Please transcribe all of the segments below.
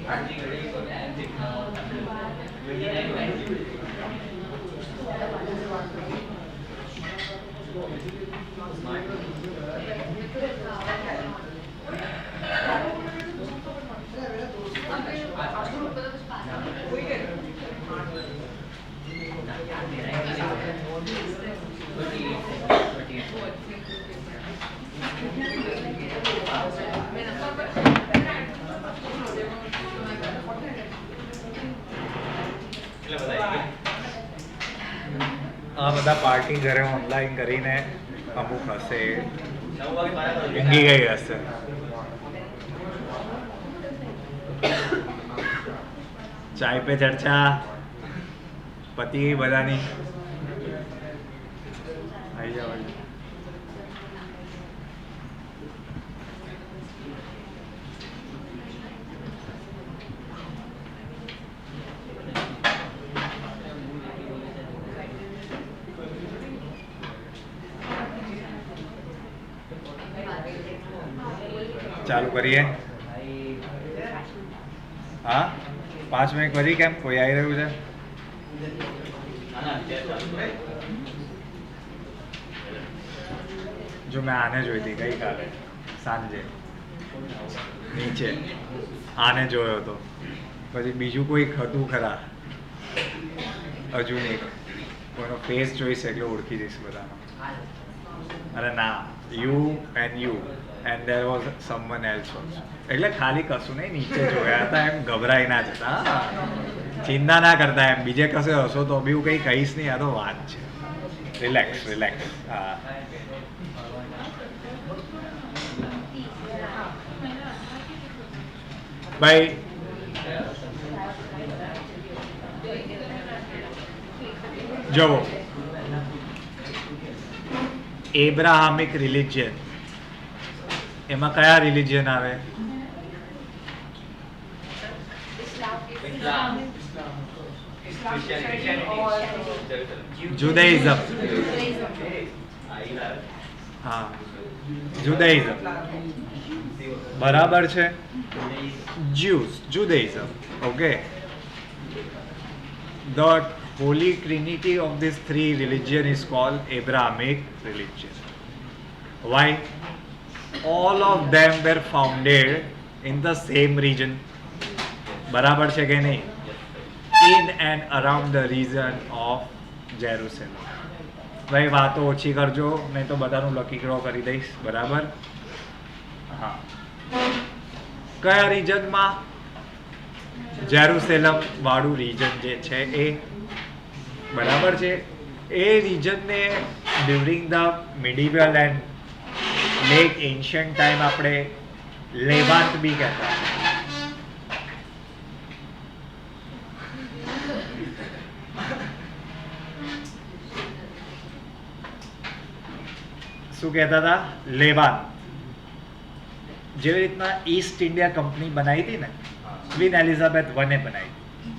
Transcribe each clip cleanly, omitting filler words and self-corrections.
આ બધા પાર્ટી ઘરે ઓનલાઈન કરીને અમુક હશે ઊંઘી ગઈ હશે. ચાય પે ચર્ચા પતિ ગઈ બધાની. આવી જાઓ. ચાલુ કરીએ. હા 5 મિનિટ પછી કેમ કોઈ આવી રહ્યું છે? જો મેં આને જોઈ હતી ગઈકાલે સાંજે નીચે, આને જોયો હતો. પછી બીજું કોઈક હતું ખરા? હજુ નહીં. કોઈનો ફેસ જોઈશ એટલે ઓળખી દઈશ બધાનો. અરે ના, you and and there was someone else also. એટલે ખાલી કશું નહીં, નીચે જોયા હતા એમ ગભરાઈ ના જતા, ચિંતા ના કરતા એમ. બીજે કશે હશો તો બી હું કંઈ કહીશ નહીં, આ તો વાત છે. Relax relax. હા ભાઈ જુઓ, એબ્રાહામિક રિલિજિયન, એમાં કયા રિલિજિયન આવે? જુદાઇઝમ. હા જુદાઇઝમ બરાબર છે. Jews, Judaism. Okay, the holy trinity of these three religion is called Abrahamic religion. Why? All of them were founded in the same region. બરાબર છે કે નહીં? In and around the region of Jerusalem. ભાઈ વાતો ઓછી કરજો, નહીં તો બધાનું લકી ડ્રો કરી દઈશ. બરાબર? હા. કયા રીજનમાં? જેરુસેલમ વાળું રીજન જે છે એ. બરાબર છે. એ રીજનને during the medieval and late ancient time આપણે લેવાન્ટ બી કહેતા. શું કહેતા હતા? લેવાન્ટ. જેવી રીતના ઈસ્ટ ઇન્ડિયા કંપની બનાવી હતી ને, ક્વીન એલિઝાબેથ વને બનાવી હતી,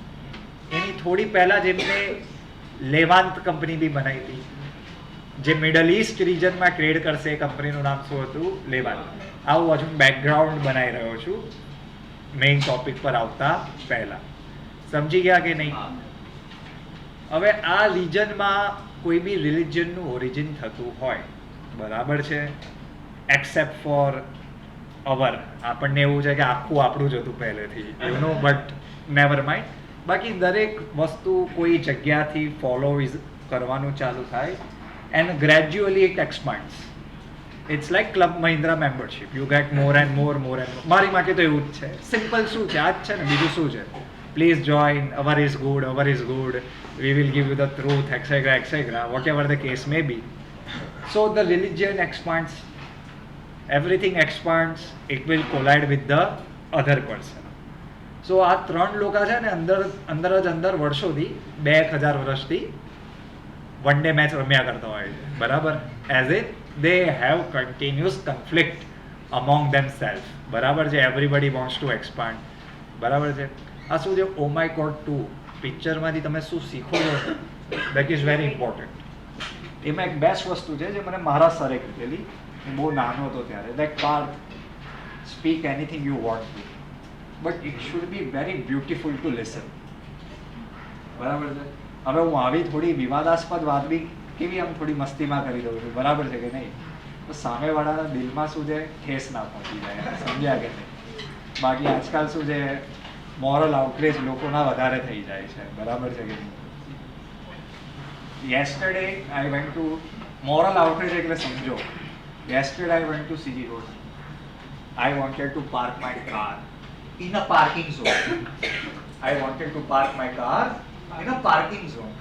એની થોડી પહેલા જેમને લેવાન્ટ કંપની બી બનાવી હતી, જે મિડલ ઈસ્ટ રિજનમાં ક્રિએટ કરશે. એ કંપનીનું નામ શું હતું? લેવાન્ટ. આવું હજુ બેકગ્રાઉન્ડ બનાવી રહ્યો છું મેઇન ટોપિક પર આવતા પહેલા. સમજી ગયા કે નહીં? હવે આ રિજનમાં કોઈ બી રિલિજનનું ઓરિજિન થતું હોય, બરાબર છે, એક્સેપ્ટ ફોર અવર. આપણને એવું છે કે આખું આપણું જ હતું પહેલેથી, you know, but never mind. બાકી દરેક વસ્તુ કોઈ જગ્યાથી ફોલો કરવાનું ચાલુ થાય and gradually it expands. It's like club Mahindra membership, you get more and more more and more. મારી માટે તો એવું જ છે. સિમ્પલ શું છે? આ જ છે ને, બીજું શું છે? Please join, our is good, our is good, we will give you the truth, etcetera etcetera, whatever the case may be. So the religion expands, everything expands, it will collide with the other person. So આ ત્રણ લોકો છે ને અંદર વર્ષોથી 2000 વર્ષથી one day match રમ્યા કરતા હોય છે. બરાબર? As it they have continuous conflict among themselves. બરાબર છે? everybody wants to expand. બરાબર છે? આ શું છે? ઓ માય ગોડ 2 પિક્ચરમાંથી તમે શું શીખો છો, that is very important. એમાં એક બેસ્ટ વસ્તુ છે જે મને મારા સરે કીધેલી, હું બહુ નાનો હતો ત્યારે, like Parth, speak anything you want to. But it should be very beautiful to listen. બરાબર છે. હવે હું આવી થોડી વિવાદાસ્પદ વાત બી કેવી આમ થોડી મસ્તીમાં કરી દઉં છું, બરાબર છે કે નહીં? તો સામેવાળાના દિલમાં શું છે, ઠેસ ના પહોંચી જાય, સમજ્યા કે નહીં? બાકી આજકાલ શું છે, મોરલ આઉટરેજ લોકોના વધારે થઈ જાય છે, બરાબર છે કે નહીં? Yesterday I went to moral outrage એટલે સમજો. Yesterday I went to CG road. I wanted to park my car in a parking zone. I wanted to park my car in a parking zone.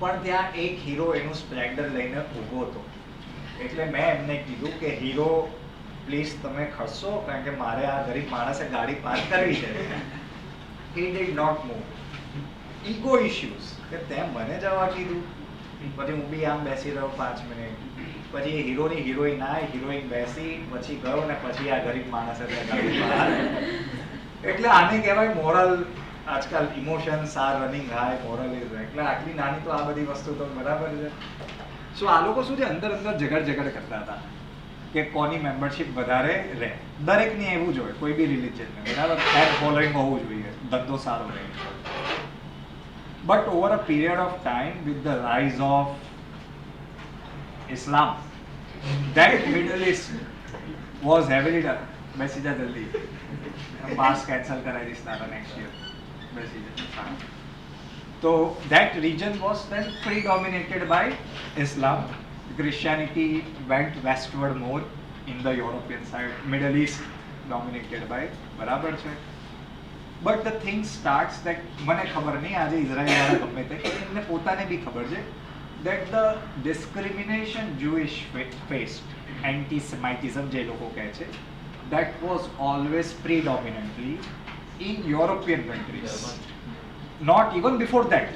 પણ ત્યાં એક hero એનું Splendor લઈને ઊભો હતો. એટલે મેં એમને કીધું કે હીરો પ્લીઝ તમે ખસશો, કારણ કે મારે આ ગરીબ માણસે ગાડી પાર્ક કરવી છે. He did not move. Ego issues કે તે મને જવા કીધું. પછી હું બી આમ બેસી રહ્યો 5 મિનિટ. પછી એ હીરોની હિરોઈન આવી, હિરોઈન બેસી, પછી ગયો ને પછી આ ગરીબ માણસે એટલે આને કહેવાય મોરલ. આજકાલ emotions R running high, moral is. એટલે આટલી નાની તો આ બધી વસ્તુ તો બરાબર છે. સો આ લોકો શું છે, અંદર ઝઘડ કરતા હતા કે કોની મેમ્બરશિપ વધારે રહે. દરેકને એવું જ હોય, કોઈ બી રિલિજનને, બરાબર, ફેન ફોલોઈંગ હોવું જોઈએ, ધંધો સારો રહે. But over a period of time with the rise of Islam, that Middle East was heavily done. બેસી જા જલ્દી, પાસ કેન્સલ કરાવી દઈશ તારા નેક્સ્ટ યર. બેસી જા. તો that region was then predominated by Islam. Christianity went westward more in the European side. Middle East dominated by, બરાબર છે. But the thing starts that મને ખબર નહીં, આજે ઇઝરાયલ વાળા ગમે તે એમને પોતાને બી ખબર છે that the discrimination Jewish faced, anti-Semitism જે લોકો કહે છે, that was always predominantly in European countries. Not even before that.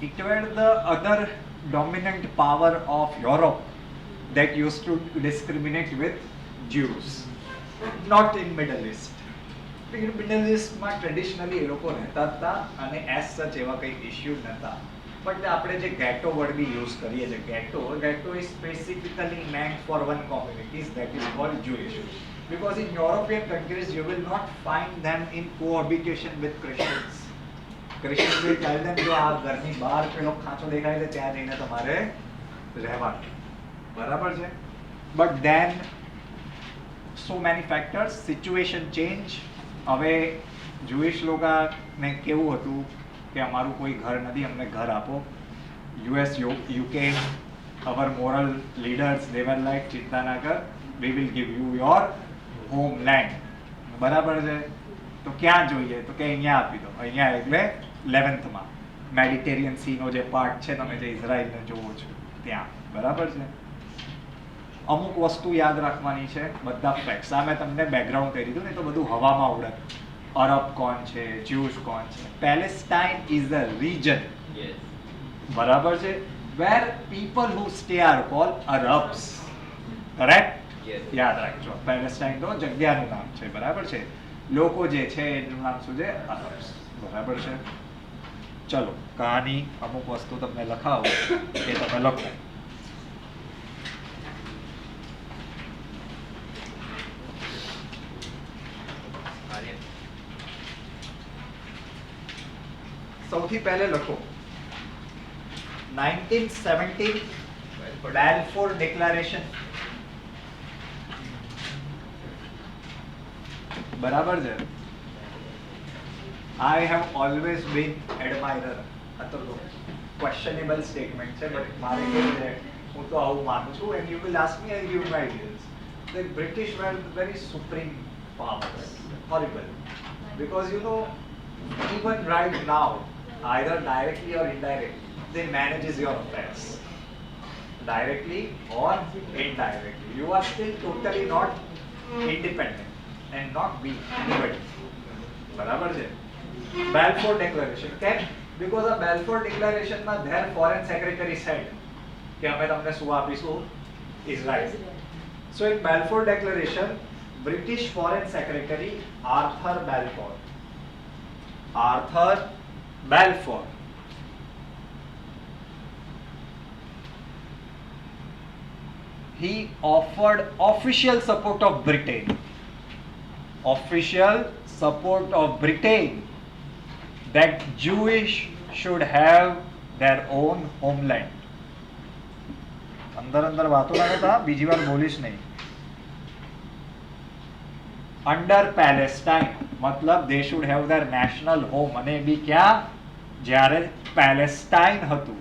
It were the other dominant power of Europe that used to discriminate with Jews. Not in Middle East. Middle East માં traditionally એ લોકો રહેતા હતા અને as સચ એવા કંઈ issue નહોતા. But આપણે જે ગેટો વર્ડ બી યુઝ કરીએ છીએ, ghetto is specifically meant for one communities that is called Jewish. Because in European countries you will not find them in cohabitation with Christians. Christians will tell them જો આ ઘરની બહાર પેલો ખાંચો દેખાય છે ત્યાં જઈને તમારે રહેવાનું, બરાબર છે. But than so many factors, situation change. હવે Jewish લોકોને કેવું હતું કે અમારું કોઈ ઘર નથી, અમને ઘર આપો. US, UK, our moral leaders, they were like, ચિંતા ના કર, we will give you your homeland. બરાબર છે. તો ક્યાં જોઈએ? તો કે અહીંયા આપી દો. અહીંયા એટલે 11th માં મેડિટેરિયન સીનો જે પાર્ટ છે, તમે જે ઇઝરાયલને જોવો છો ત્યાં, બરાબર છે. અમુક વસ્તુ યાદ રાખવાની છે, બધા ફેક્ટ્સ. આ મેં તમને બેકગ્રાઉન્ડ કહી દીધું ને, તો બધું હવામાં ઉડે. અરબ કોણ છે, જ્યુસ કોણ છે. પેલેસ્ટાઇન ઇઝ અ રીજન, બરાબર છે, where people who stay are called Arabs. Correct? યાદ રાખજો, પેલેસ્ટાઇન તો જગ્યાનું નામ છે, બરાબર છે. લોકો જે છે એનું નામ શું છે? અરબ્સ, બરાબર છે. ચલો, કહાની અમુક વસ્તુ તમને લખાવો એ તમે લખો. સૌથી પહેલે લખો 1917 Balfour Declaration. બરાબર છે. I have always been admirer. આ તો questionable statement છે, but મારે કેવું છે, હું તો આવું માનું છું. and you will ask me, I'll give my ideas. The British were very supreme powers. Horrible. Because you know, even right now, either directly or indirectly, they manages your affairs. Directly or indirectly. You are still totally not independent and not be anybody. બરાબર છે. Balfour Declaration. કેમ? Because a Balfour Declaration માં their foreign secretary said કે અમે તમને શું આપીશું? Israel. So in Balfour Declaration, British Foreign Secretary Arthur Balfour, he offered official support of Britain official support of Britain that Jewish should have their own homeland. अंदर अंदर बातों ना था, बीजी बार बोलिश नहीं. અંડર પેલેસ્ટાઇન મતલબ they should have there national home. અને બી ક્યાં? જ્યારે પેલેસ્ટાઇન હતું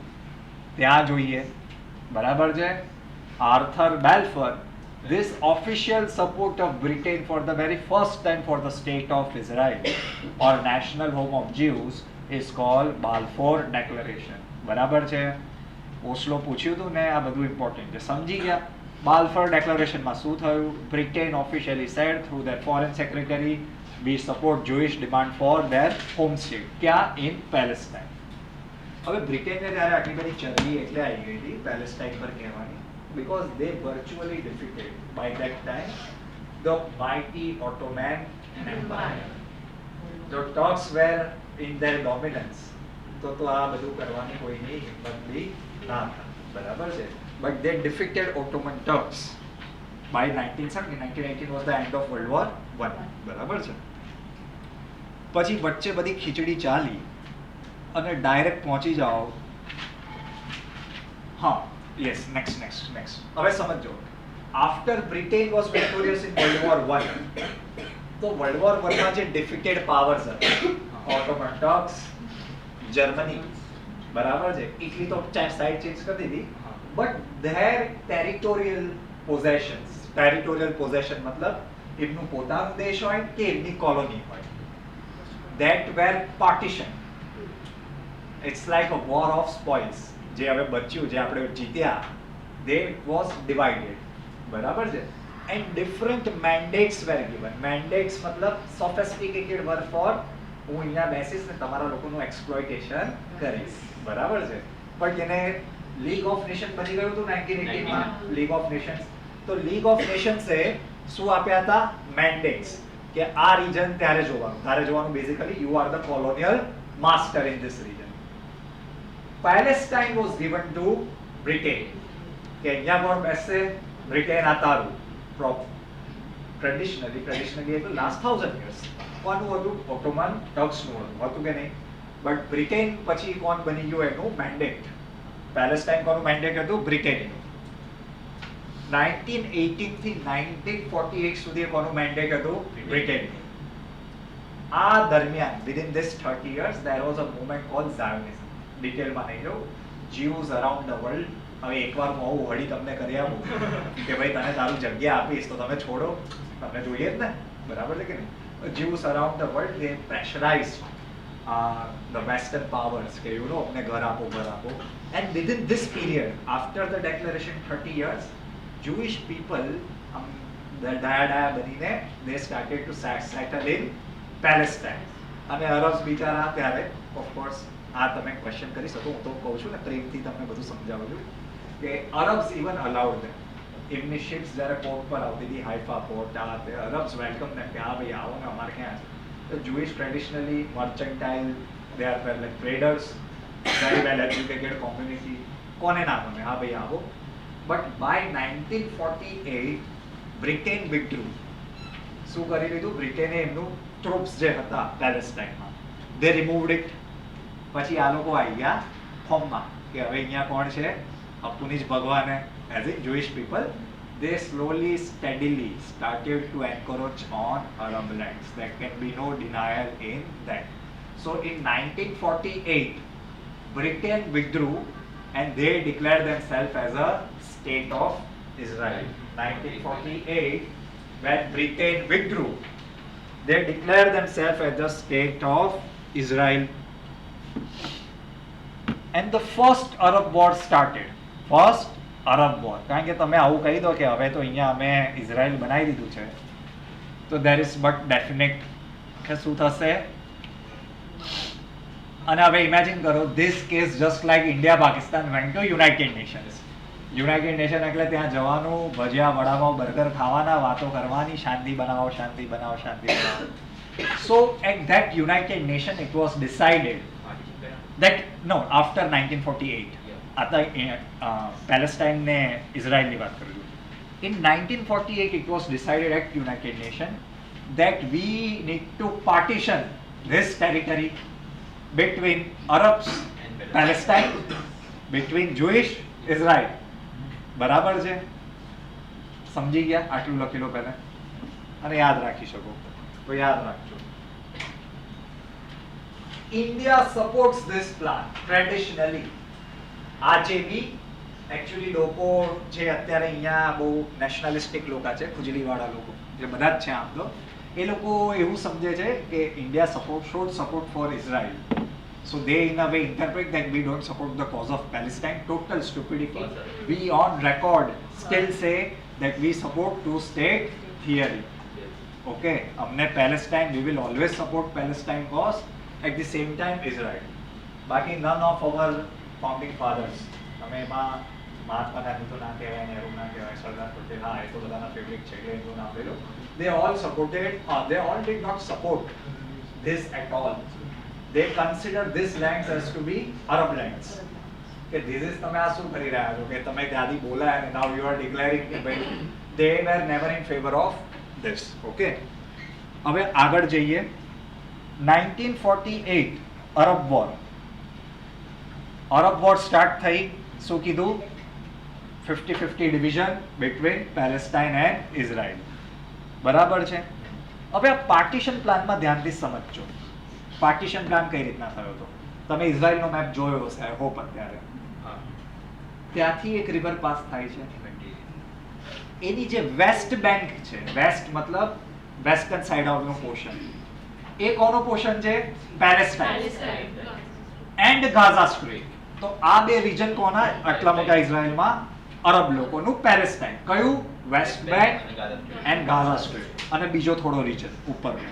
ત્યાં જોઈએ. બરાબર છે? Arthur Balfour, this official support of Britain for the very first time for the state of Israel or national home of Jews is called Balfour Declaration. બરાબર છે? ઓસ્લો પૂછ્યું હતું ને, આ બધું ઇમ્પોર્ટન્ટ છે, સમજી ગયા? Balfour Declaration માં શું થયું? Britain officially said through their foreign secretary, we support Jewish demand for their home state. ક્યાં? In Palestine. હવે બ્રિટેનને ત્યારે આટલી બધી ચરબી એટલે આવી ગઈ હતી પેલેસ્ટાઇન પર કહેવાની, because they virtually defeated by that time the mighty Ottoman Empire. The Turks were in their dominance. તો આ બધું કરવાની કોઈની હિંમત બી ના હતા. બરાબર છે? But they defeated Ottoman Turks by 1917. 1918 was the end of World War I. બરાબર છે? પછી વચ્ચે બધી ખીચડી ચાલી અને ડાયરેક્ટ પહોંચી જાઓ. હા, યસ, નેક્સ્ટ. હવે સમજો, after Britain was victorious in world war I, તો વર્લ્ડ વોર I માં જે ડિફીટેડ પાવર્સ હતા, ઓટોમન ટર્ક્સ, જર્મની, બરાબર છે? ઇટલી તો સાઇડ ચેન્જ કરી દીધી, બટ ધેર ટેરિટોરિયલ પોઝેશન મતલબ એમનું પોતાનું દેશ હોય કે એમની કોલોની હોય, that were partitioned. It's like a war of spoils. જે હવે બચ્યું, જે આપણે જીત્યા, they was divided. બરાબર છે? And different mandates were given. Mandates મતલબ sophisticated were for હું અહીંયા બેસીશ ને તમારા લોકોનું એક્સપ્લોઇટેશન કરીશ. બરાબર છે? પણ જેને લીગ ઓફ નેશન બની ગયું હતું 1918 માં, લીગ ઓફ નેશન્સ. તો લીગ ઓફ નેશન્સે શું આપ્યા હતા? મેન્ડેટ્સ, કે આ રીજન ત્યારે જોવાનું, તારે જોવાનું basically you are the colonial master in this region. Palestine was given to Britain. કે અહીંયા કોણ બેસશે? બ્રિટેન આ તારું. ટ્રેડિશનલી એટલે લાસ્ટ 1000 years કોનું હતું? ઓટોમન ટર્ક્સનું હતું કે નહીં? બટ બ્રિટેન પછી કોણ બની ગયું? એનું મેન્ડેટ. પેલેસ્ટાઇન કોનું મેન્ડેટ હતું? બ્રિટેનનું. 1918 થી 1948 સુધી કોનું મેન્ડેટ હતું? બ્રિટેનનું. આ દરમિયાન within this 30 years there was a movement called Zionism. ડિટેલમાં નહીં જાઉં. Jews around the world. હવે એકવાર હું આવું વળી તમને કરી આપું કે ભાઈ તને તારું જગ્યા આપીશ તો તમે છોડો, તમને જોઈએ જ ને. બરાબર છે કે નહીં? Jews around the world, they pressurized the Western powers કે you know અમને ઘર આપો. And within this period, after the declaration 30 years, Jewish people ડાયા બનીને they started to settle in Palestine. અને અરબ્સ બિચારા ત્યારે of course આ તમે ક્વેશ્ચન કરી શકો, હું તો કહું છું ને પ્રેમથી તમને બધું સમજાવું છું કે અરબ્સ ઇવન અલાઉડ ધેમ. એમની શિપ્સ જ્યારે પોર્ટ પર આવતી હતી, હાઇફા પોર્ટ, આ તે અરબ્સ વેલકમ ને કે હા ભાઈ આવો ને અમારે ક્યાં છે. તો Jewish traditionally mercantile, they are like traders, very well educated community, કોને ના ગમે? હા ભાઈ આવો. But by 1948 Britain withdrew. શું કરી લીધું? બ્રિટેને એમનું ટ્રુપ્સ જે હતા પેલેસ્ટાઇનમાં, દે રિમૂવ્ડ ઇટ. પછી આ લોકો આવી ગયા ફોર્મમાં કે હવે અહીંયા કોણ છે? અપુનિજ ભગવાને as in Jewish people, they slowly steadily started to encroach on Arab lands. There can be no denial in that. So in 1948 Britain withdrew and they declared themselves as a state of Israel. 1948 when Britain withdrew, they declared themselves as the state of Israel. And the first Arab war started. First Arab war. કારણ કે તમે આવું કહી દો કે હવે તો અહીંયા અમે ઇઝરાયલ બનાવી દીધું છે, તો there is but definite કે શું થશે. અને હવે ઇમેજિન કરો, this case just like India Pakistan went to United Nations. United nation એટલે ત્યાં જવાનું, ભજીયા વડાપાવ બર્ગર ખાવાના, વાતો કરવાની, શાંતિ બનાવો. So at that United Nation it was decided that no, after 1948 आता પેલેસ્ટાઇન ને ઇઝરાયલની વાત કરું છું. In 1948 it was decided at United Nation that we need to partition this territory between Arabs, Palestine, between Jewish, Israel. બરાબર છે? સમજી ગયા? આટલું લખી લો પહેલા અને યાદ રાખી શકો તો યાદ રાખજો. India supports this plan traditionally. આજે બી એકચ્યુઅલી લોકો જે અત્યારે અહીંયા બહુ નેશનલિસ્ટિક લોકો છે, ખુજલીવાળા લોકો જે બધા જ છે આમ તો, એ લોકો એવું સમજે છે કે India should support for Israel. So they in a way interpret that we don't support the cause of Palestine. Total stupidity. We on record still say that we support two-state theory. Okay, हमने Palestine, we will always support Palestine cause. At the same time Israel. બાકી none of our founding fathers, તમે એમાં મહાત્મા ગાંધી તો ના કહેવાય, નહેરુ ના કહેવાય, સરદાર પટેલ, હા એ તો બધાના ફેવરિટ છે એટલે એનું નામ લઈ લો. They all supported, they all did not support this at all. They consider this lands as to be Arab lands. કે this is તમે આ શું કરી રહ્યા છો કે તમે ત્યાંથી બોલાય અને now you are declaring કે ભાઈ they were never in favor of this. Okay, હવે આગળ જઈએ. 1948 અરબ વોર. અરબ વોર સ્ટાર્ટ થઈ, શું કીધું? 50-50 division between Palestine and Israel. બરાબર છે? હવે આ પાર્ટીશન પ્લાનમાં ધ્યાનથી સમજજો. પાર્ટીશન પ્લાન કઈ રીતના થયો હતો? તમે ઇઝરાયલનો મેપ જોયો હશે આઈ હોપ અત્યારે. ત્યાંથી એક રિવર પાસ થાય છે. એની જે વેસ્ટ બેંક છે, વેસ્ટ મતલબ વેસ્ટર્ન સાઇડ ઓફનો પોર્શન, એ કોનો પોર્શન છે? Palestine and Gaza strip. તો આ બે રીજન કોના? આટલા મોટા ઇઝરાયલમાં અરબ લોકોનું પેલેસ્ટાઇન. કયું? West Bank and Gaza Strip. અને બીજો થોડો રીજન ઉપરનો.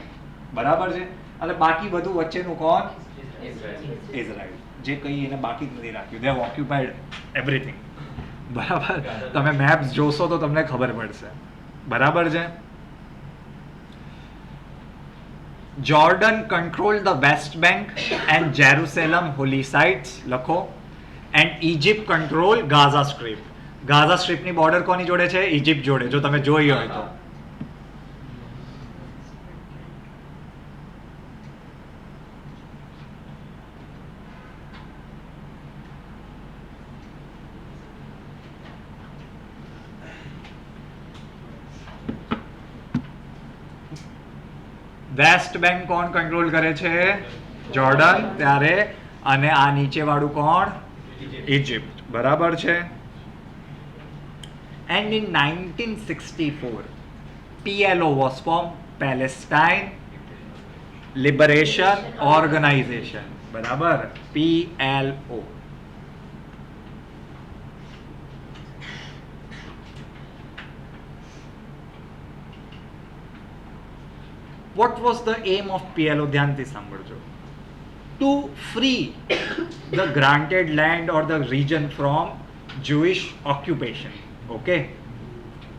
બરાબર છે? એટલે બાકી બધું વચ્ચેનું કોણ? ઇઝરાયલ. જે કંઈ એને બાકી જ નથી રાખ્યું. They have occupied everything. બરાબર? તમે મેપ્સ જોશો તો તમને ખબર પડશે. બરાબર છે? Jordan controlled the West Bank and Jerusalem holy sites, લખો. And Egypt controlled Gaza Strip. Gaza Strip ની બોર્ડર કોની જોડે છે? ઇજિપ્ત જોડે, જો તમે જોઈ હોય તો. વેસ્ટ બેંક કોણ કંટ્રોલ કરે છે? જોર્ડન. ત્યારે અને આ નીચે વાળું કોણ? ઇજિપ્ત. બરાબર છે? And in 1964 PLO was formed, Palestine Liberation Organization. બરાબર? PLO. What was the aim of PLO? ધ્યાનથી સાંભળજો. To free the granted land or the region from Jewish occupation. Okay,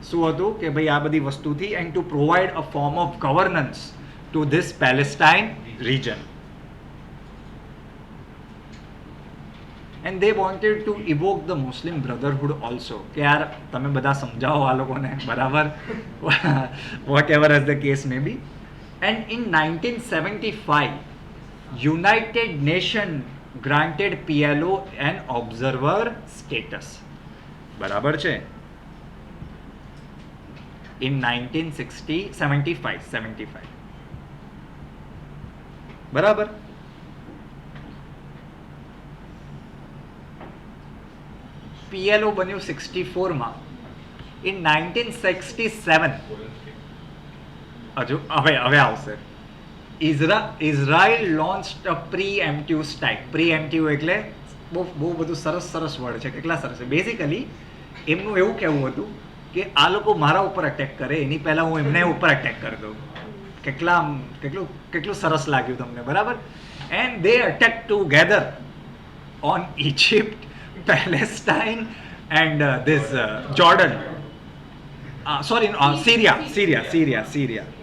શું હતું કે ભાઈ આ બધી વસ્તુથી, and to provide a form of governance to this Palestine region. And they wanted to evoke the Muslim Brotherhood also. કે યાર તમે બધા સમજાવો આ લોકોને. બરાબર? whatever as the case may be. And in 1975, United Nations granted PLO an observer status. બરાબર છે? In 1975. બરાબર? PLO બન્યું 64 માં. In 1967 હજુ હવે આવશે. ઇઝરાયલ લોન્ચ્ડ અ પ્રીએમ્પ્ટિવ સ્ટ્રાઇક. પ્રીએમ્પ્ટિવ એટલે બહુ બધું સરસ વર્ડ છે. કેટલા સરસ છે. બેઝિકલી એમનું એવું કહેવું હતું કે આ લોકો મારા ઉપર અટેક કરે એની પહેલા હું એમને ઉપર અટેક કરી દઉં. કેટલું સરસ લાગ્યું તમને? બરાબર? And they attack together on Egypt, Palestine and this Jordan. Syria.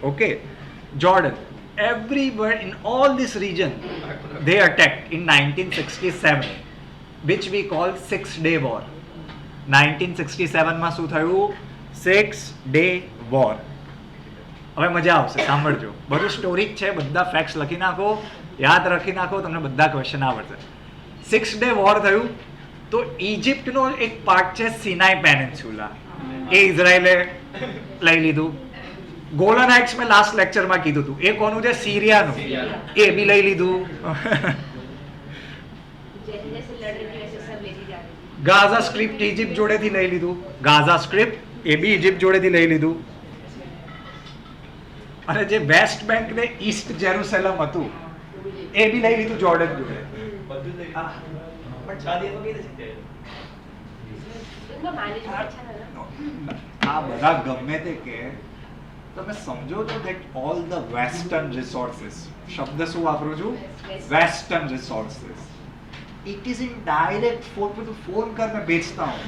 Okay, Jordan. Everywhere in all this region, they attacked in 1967, which we call 6-day war. 1967 માં શું થયું? 6-day war. હવે મજા આવશે, સાંભળજો. બધું સ્ટોરી જ છે, બધા ફેક્ટ્સ લખી નાખો, યાદ રાખી નાખો, તમને બધા ક્વેશ્ચન આવડશે. 6 ડે વોર થયું તો ઇજિપ્તનો એક પાર્ટ છે સિનાઈ પેનિન્સ્યુલા, એ ઇઝરાયલે લઈ લીધું. ગોલન હાઇટ્સ મેં લાસ્ટ લેક્ચરમાં કીધું હતું, એ કોનું છે? સિરિયાનું, એ બી લઈ લીધું. ગાઝા સ્ક્રિપ્ટ ઇજિપ્ત જોડેથી લઈ લીધું, ગાઝા સ્ક્રિપ્ટ એ બી ઇજિપ્ત જોડેથી લઈ લીધું. અને જે વેસ્ટ બેંક ને ઈસ્ટ જેરુસલેમ હતું એ બી લઈ લીધું જોર્ડન જોડે. આ બધા ગમે તે કે તમે સમજો છો that all the western resources, શબ્દ શું વાપરું છું? western resources, it is in direct phone kar मैं बेचता हूँ.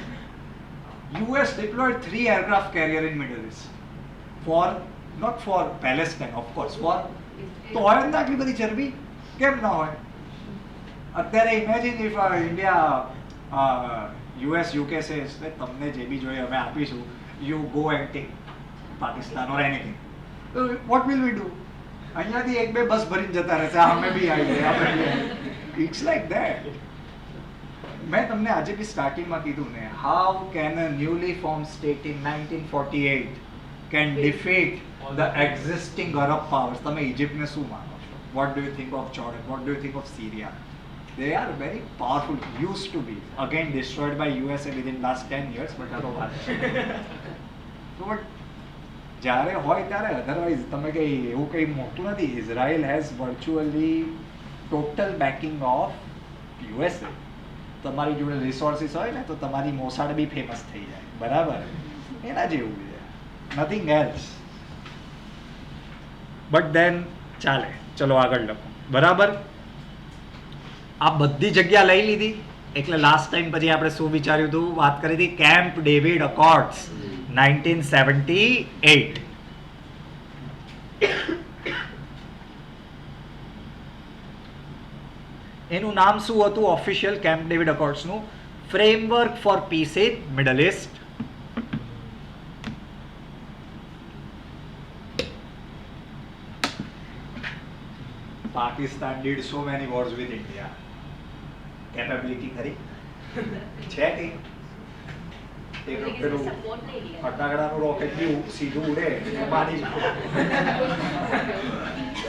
US deployed 3 aircraft carrier in Middle East for not for Palestine, of course, for તો હોય ને આટલી બધી ચરબી કેમ ના હોય? અત્યારે imagine if India US UK says that તમને જે બી જોઈએ અમે આપીશું, you go and take Pakistan or anything. So what will we do? અહીંયાથી એક બે બસ ભરીને જતા રહેશે, અમે બી આવીએ. It's like that. મેં તમને આજે બી સ્ટાર્ટિંગમાં કીધું ને, how can a newly formed state in 1948 can defeat the existing Arab powers? તમે ઇજિપ્તને શું માનો છો? What do you think of Jordan? What do you think of Syria? They are very powerful, used to be, again destroyed by USA within last 10 years, but આ તો વાત છે. So but જ્યારે હોય ત્યારે અધરવાઇઝ તમે કંઈ એવું કંઈ મોટું નથી. Israel has virtually total backing of USA. તમારી જોડે રિસોર્સિસ હોય ને તો તમારી મોસાડ બી ફેમસ થઈ જાય, બરાબર? એના જેવું છે, નથિંગ એલ્સ. બટ દેન ચાલે, ચલો આગળ લખો, બરાબર? આ બધી જગ્યા લઈ લીધી એટલે લાસ્ટ ટાઈમ પછી આપણે શું વિચાર્યું હતું? વાત કરી હતી કેમ્પ ડેવિડ અકોર્ડ્સ 1978. એનું નામ શું હતું ઓફિશિયલ કેમ્પ ડેવિડ અકોર્ડ્સનું? Framework for peace in Middle East. Pakistan did so many wars with India. Capability ખરી છે કે પેલું ફટાકડાનું રોકેટ બી સીધું ઉડે મારી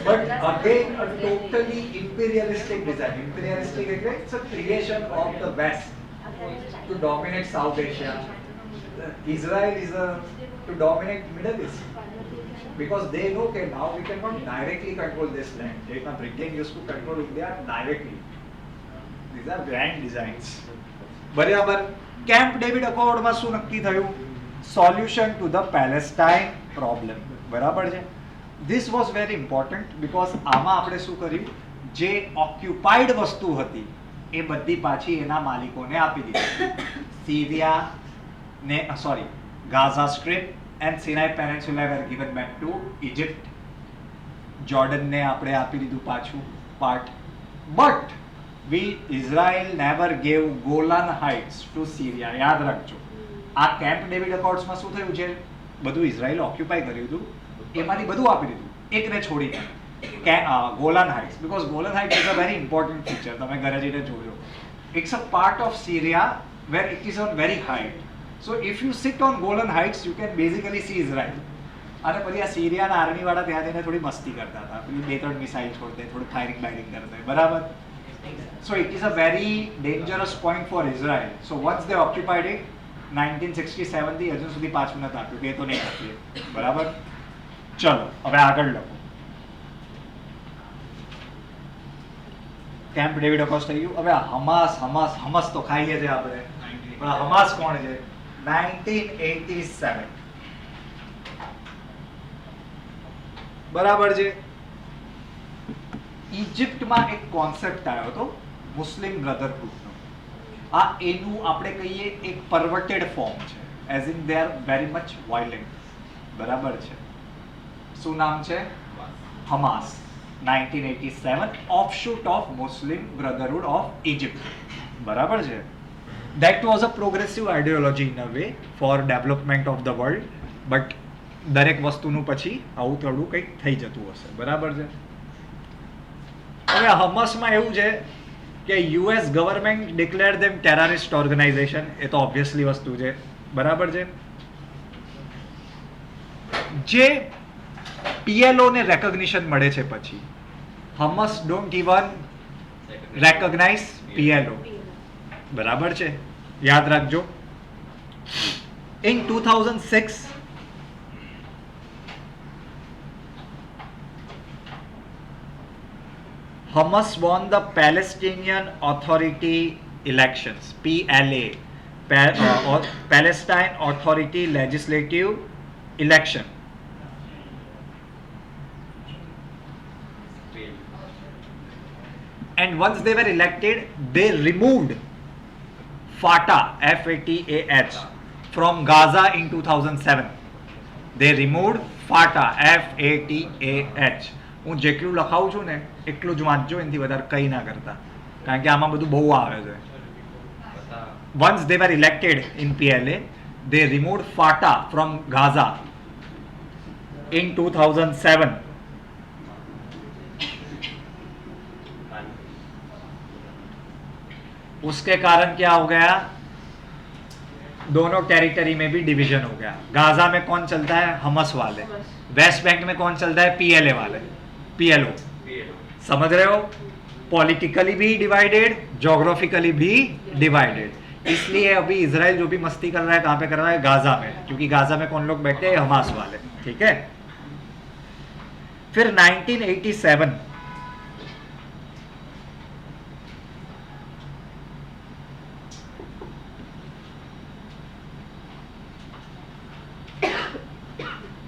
but again a totally imperialistic design. Imperialistic એટલે it's a creation of the West to dominate South Asia. Israel is to dominate Middle East because they know that now we cannot directly control this land. Like Britain used to control India directly. These are grand designs. બરાબર. Camp David અકોર્ડમાં શું નક્કી થયું? Solution to the Palestine problem, બરાબર છે? This was very important because આમાં આપણે શું કર્યું? જે ઓક્યુપાઈડ વસ્તુ હતી એ બધી પાછી એના માલિકોને આપી દીધી. સિરિયાને sorry Gaza strip and Sinai peninsula were given back to Egypt. જોર્ડનને આપણે આપી દીધું પાછું part. But Israel never gave Golan Heights to Syria. યાદ રાખજો, આ કેમ્પ ડેવિડ અકોર્ડ્સમાં શું થયું છે? બધું ઇઝરાયલ ઓક્યુપાય કર્યું હતું, એમાંથી બધું આપી દીધું, એકને છોડીને Golan Heights. Because Golan Heights is a very important feature, તમે ઘરે જઈને જોજો. It's a part of Syria where it is on very height. So if you sit on Golan Heights you can basically see Israel. અને પછી આ સિરિયાના આર્મીવાળા ત્યાં જઈને થોડી મસ્તી કરતા હતા, પેલી 2-3 મિસાઇલ છોડતા, થોડું ફાયરિંગ બાયરિંગ કરતા, બરાબર? So it is a very dangerous point for Israel. So once they occupied it, 1967 થી હજુ સુધી પાછું નથી આપ્યું કે એ તો નહીં આપીએ, બરાબર? ચલો હવે આગળ લખો. કેમ્પ ડેવિડ અકોર્ડ્સ થઈ ગયું. હવે હમાસ તો ખાઈએ છે આપણે, પણ હમાસ કોણ છે? 1987, બરાબર છે? ઇજિપ્તમાં એક કોન્સેપ્ટ આવ્યો હતો મુસ્લિમ બ્રધરહુડનો. આ એનું આપણે કહીએ એક પરવર્ટેડ ફોર્મ છે, as in they are very much violent, બરાબર છે? શું નામ છે? Hamas. 1987 offshoot of Muslim Brotherhood of Egypt, બરાબર છે? That was a progressive ideology in a way for development of the world, but દરેક વસ્તુનું પછી આવું થોડું કંઈક થઈ જતું હશે, બરાબર છે. હવે હમસમાં એવું છે કે યુએસ ગવર્મેન્ટ ડિક્લેર ધેમ ટેરરિસ્ટ ઓર્ગેનાઇઝેશન, એ તો ઓબ્વિયસલી વસ્તુ છે, બરાબર છે. જે પીએલઓ ને રેકોગ્નિશન મળે છે પછી હમસ ડોન્ટ ઇવન રેકોગ્નાઇઝ પીએલઓ, બરાબર છે, યાદ રાખજો. In 2006 Hamas won the Palestinian Authority elections, PLA, or Palestine Authority Legislative Election. And once they were elected, they removed Fatah, F-A-T-A-H, from Gaza in 2007. They removed Fatah, F-A-T-A-H. હું જેટલું લખાવું છું ને એટલું જ વાંચજો, એનાથી વધારે કંઈ ના કરતા, કારણ કે આમાં બધું બહુ આવે છે. Once they were elected in PLA, they removed Fatah from Gaza in 2007. उसके कारण क्या हो गया, दोनों टेरिटरी में भी डिवीजन हो गया. गाजा में कौन चलता है, हमस वाले. वेस्ट बैंक में कौन चलता है, पीएलए वाले, पीएलओ. समझ रहे हो, पॉलिटिकली भी डिवाइडेड, जोग्राफिकली भी डिवाइडेड. इसलिए अभी इजराइल जो भी मस्ती कर रहा है कहां पे कर रहा है, गाजा में, क्योंकि गाजा में कौन लोग बैठे हैं, हमास वाले. ठीक है. फिर 1987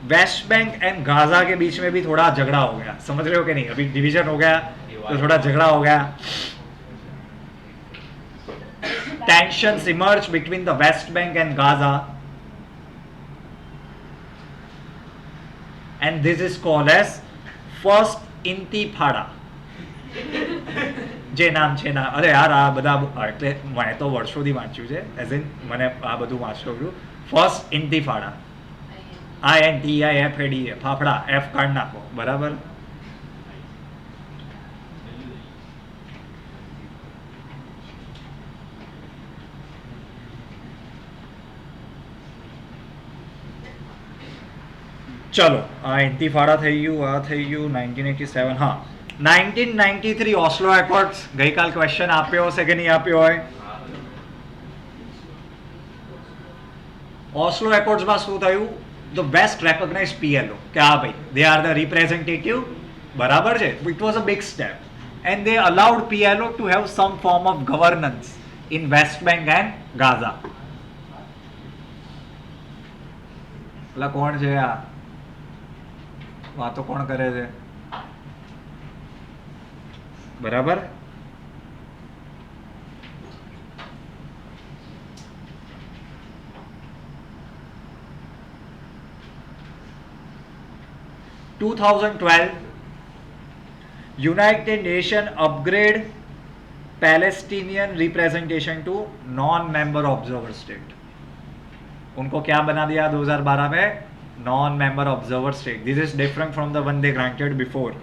वेस्ट बैंक एंड गाजा के बीच में भी थोड़ा झगड़ा हो गया. समझ रहे हो कि नहीं, अभी डिवीजन हो गया तो थोड़ा झगड़ा हो गया. Tensions emerged between the West Bank and Gaza, and this is called as First Intifada. જે નામ છે ના, અરે યાર આ બધા એટલે મેં તો વર્ષોથી વાંચ્યું છે, એઝ ઇન મને આ બધું વાંચતો છું. ફર્સ્ટ ઇન્તિફાડા, INTIFADA, ફાફડા, એફ કાઢ નાખો, બરાબર. ચલો આ ઇન્તિફાડા થઈ ગયું, આ થઈ ગયું 1987. હા, 1993 ઓસ્લો એકોર્ડ્સ. ગઈકાલ ક્વેશ્ચન આપ્યો હશે કે નહીં આપ્યો હોય. ઓસ્લો એકોર્ડ્સમાં શું થયું, ધ વેસ્ટ રેકોગ્નાઇઝ પીએલઓ કે હા ભાઈ દે આર ધ રિપ્રેઝેન્ટેટિવ, બરાબર છે. It was a big step and they allowed PLO to have some form of governance in West Bank and Gaza. પેલા કોણ છે આ વાતો કોણ કરે છે, બરાબર. United Nations upgrade Palestinian representation to non-member observer state. उनको क्या बना दिया 2012 में, non-member observer state. This is different from the one they granted before.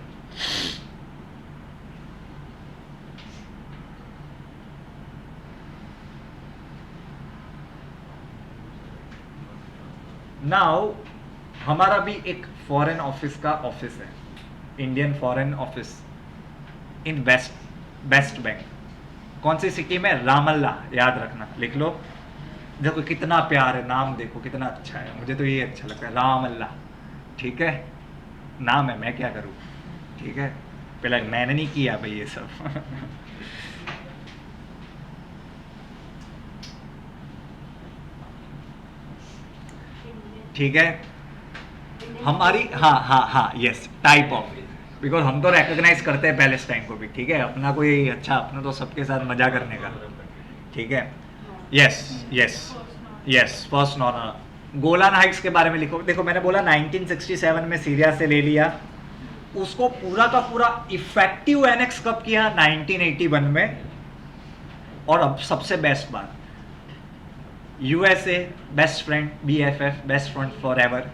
Now हमारा भी एक फॉरेन ऑफिस का ऑफिस है, Indian foreign office in West Bank. कौन सी सिटी में, रामल्ला. याद रखना, लिख लो. देखो कितना प्यार है, नाम देखो कितना अच्छा है, मुझे तो ये अच्छा लगता है, रामल्ला. ठीक है, नाम है, मैं क्या करूँ. ठीक है, पहले मैंने नहीं किया भाई ये सब. ठीक है, हमारी हाँ हाँ हाँ यस टाइप ऑफ, बिकॉज हम तो रिकॉग्नाइज करते हैं पैलेस्टाइन को भी. ठीक है, अपना कोई अच्छा, अपना तो सबके साथ मजा करने का. ठीक है, yes yes yes first normal. Golan Heights के बारे में लिखो. देखो मैंने बोला 1967 में सीरिया से ले लिया, उसको पूरा का पूरा इफेक्टिव एनेक्स कब किया, 1981 में. और अब सबसे बेस्ट बात, USA best friend, BFF best friend for ever.